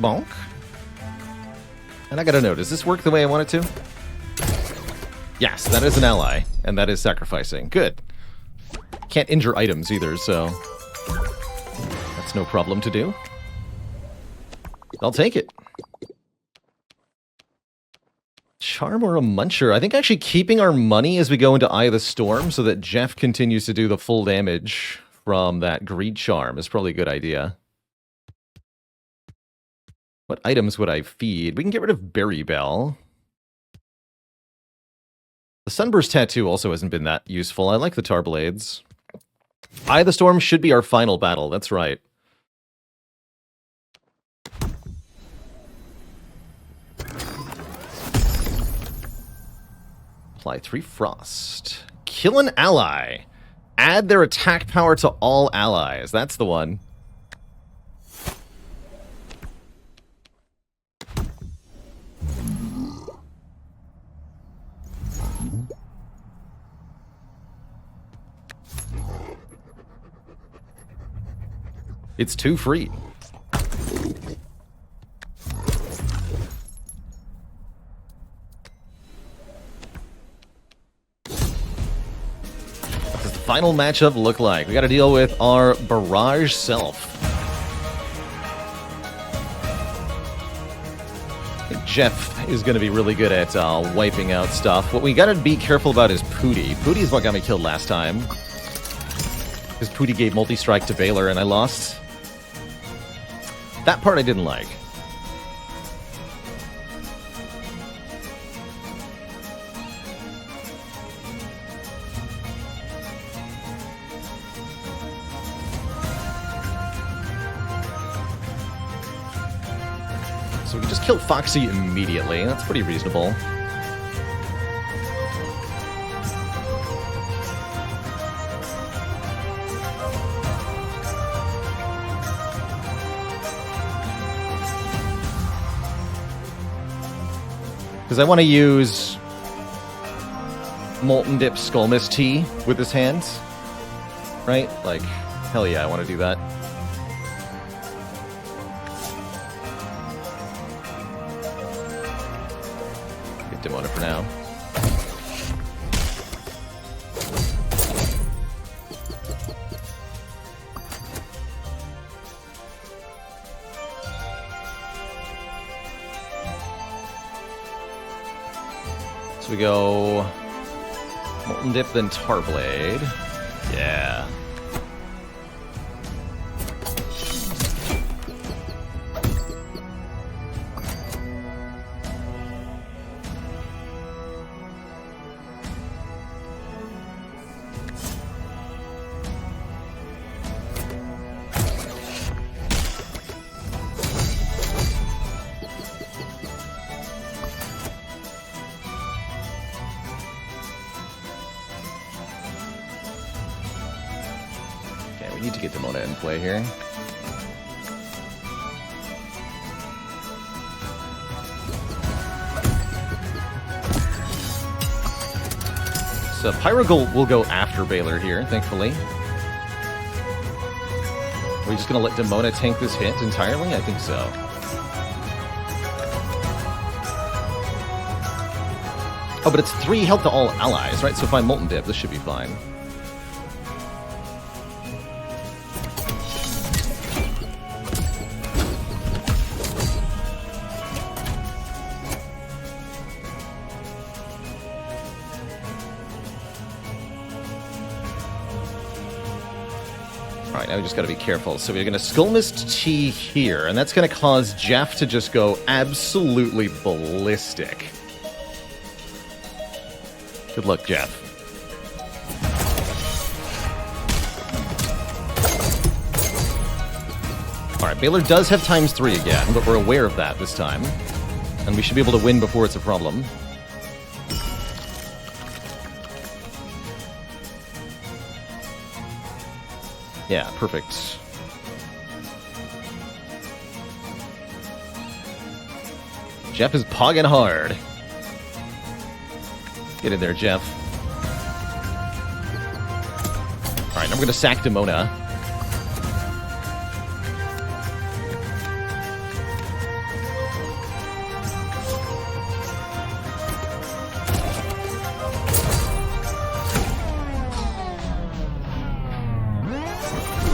Bonk. And I gotta know, does this work the way I want it to? Yes, that is an ally, and that is sacrificing. Good. Can't injure items either, so that's no problem to do. I'll take it. Charm or a Muncher? I think actually keeping our money as we go into Eye of the Storm so that Jeff continues to do the full damage from that Greed Charm is probably a good idea. What items would I feed? We can get rid of Berry Bell. The Sunburst Tattoo also hasn't been that useful. I like the Tar Blades. Eye of the Storm should be our final battle. That's right. Apply 3 Frost. Kill an ally. Add their attack power to all allies. That's the one. It's 2 free. What does the final matchup look like? We got to deal with our barrage self. Jeff is going to be really good at wiping out stuff. What we got to be careful about is Pooty. Pooty is what got me killed last time. Because Pooty gave multi-strike to Baalor and I lost. That part I didn't like. So we can just kill Foxy immediately. That's pretty reasonable. Because I want to use Molten Dip Skull Mist Tea with his hands. Right? Like, hell yeah, I want to do that. Demona for now. So we go Molten Dip, then Tarblade. Yeah. We need to get Demona in play here. So Pyrogold will go after Baalor here, thankfully. Are we just going to let Demona tank this hit entirely? I think so. Oh, but it's 3 health to all allies, right? So if I Molten Dip, this should be fine. Alright, now we just gotta be careful. So we're gonna Skull Mist Tea here, and that's gonna cause Jeff to just go absolutely ballistic. Good luck, Jeff. Alright, Baalor does have ×3 again, but we're aware of that this time. And we should be able to win before it's a problem. Yeah, perfect. Jeff is pogging hard. Get in there, Jeff. Alright, now we're gonna sack Demona.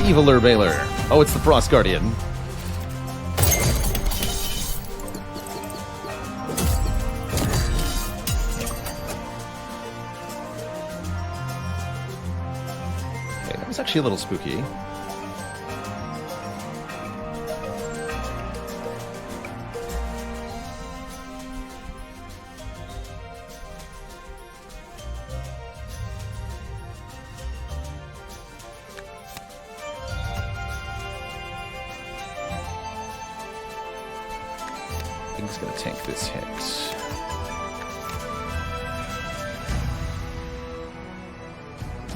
Eviler Baalor. Oh, it's the Frost Guardian. Okay, that was actually a little spooky. I think he's going to tank this hit.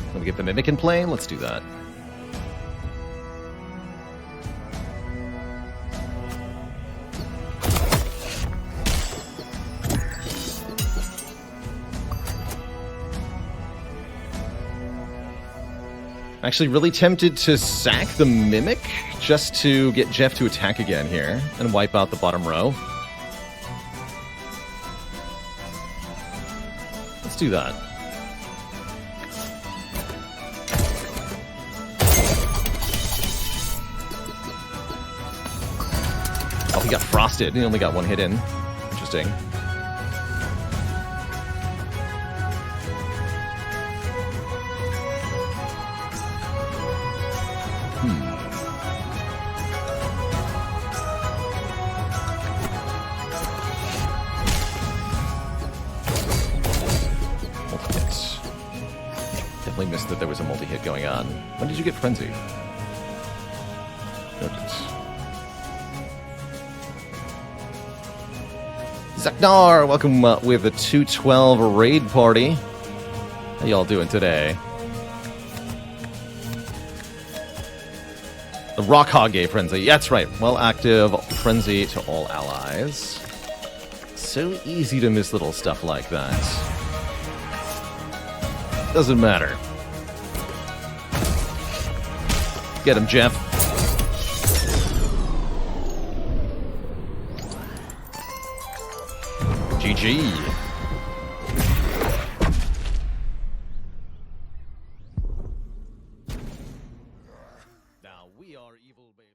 Let me get the Mimic in play. Let's do that. Actually, really tempted to sack the Mimic just to get Jeff to attack again here and wipe out the bottom row. Let's do that. Oh, he got frosted. He only got one hit in. Interesting. Definitely missed that there was a multi-hit going on. When did you get Frenzy? Noted. Zaknar, welcome with the 212 raid party. How y'all doing today? The Rock Hog gave Frenzy. Yeah, that's right. Well active Frenzy to all allies. So easy to miss little stuff like that. Doesn't matter. Get him, Jeff. GG. Now we are evil bears.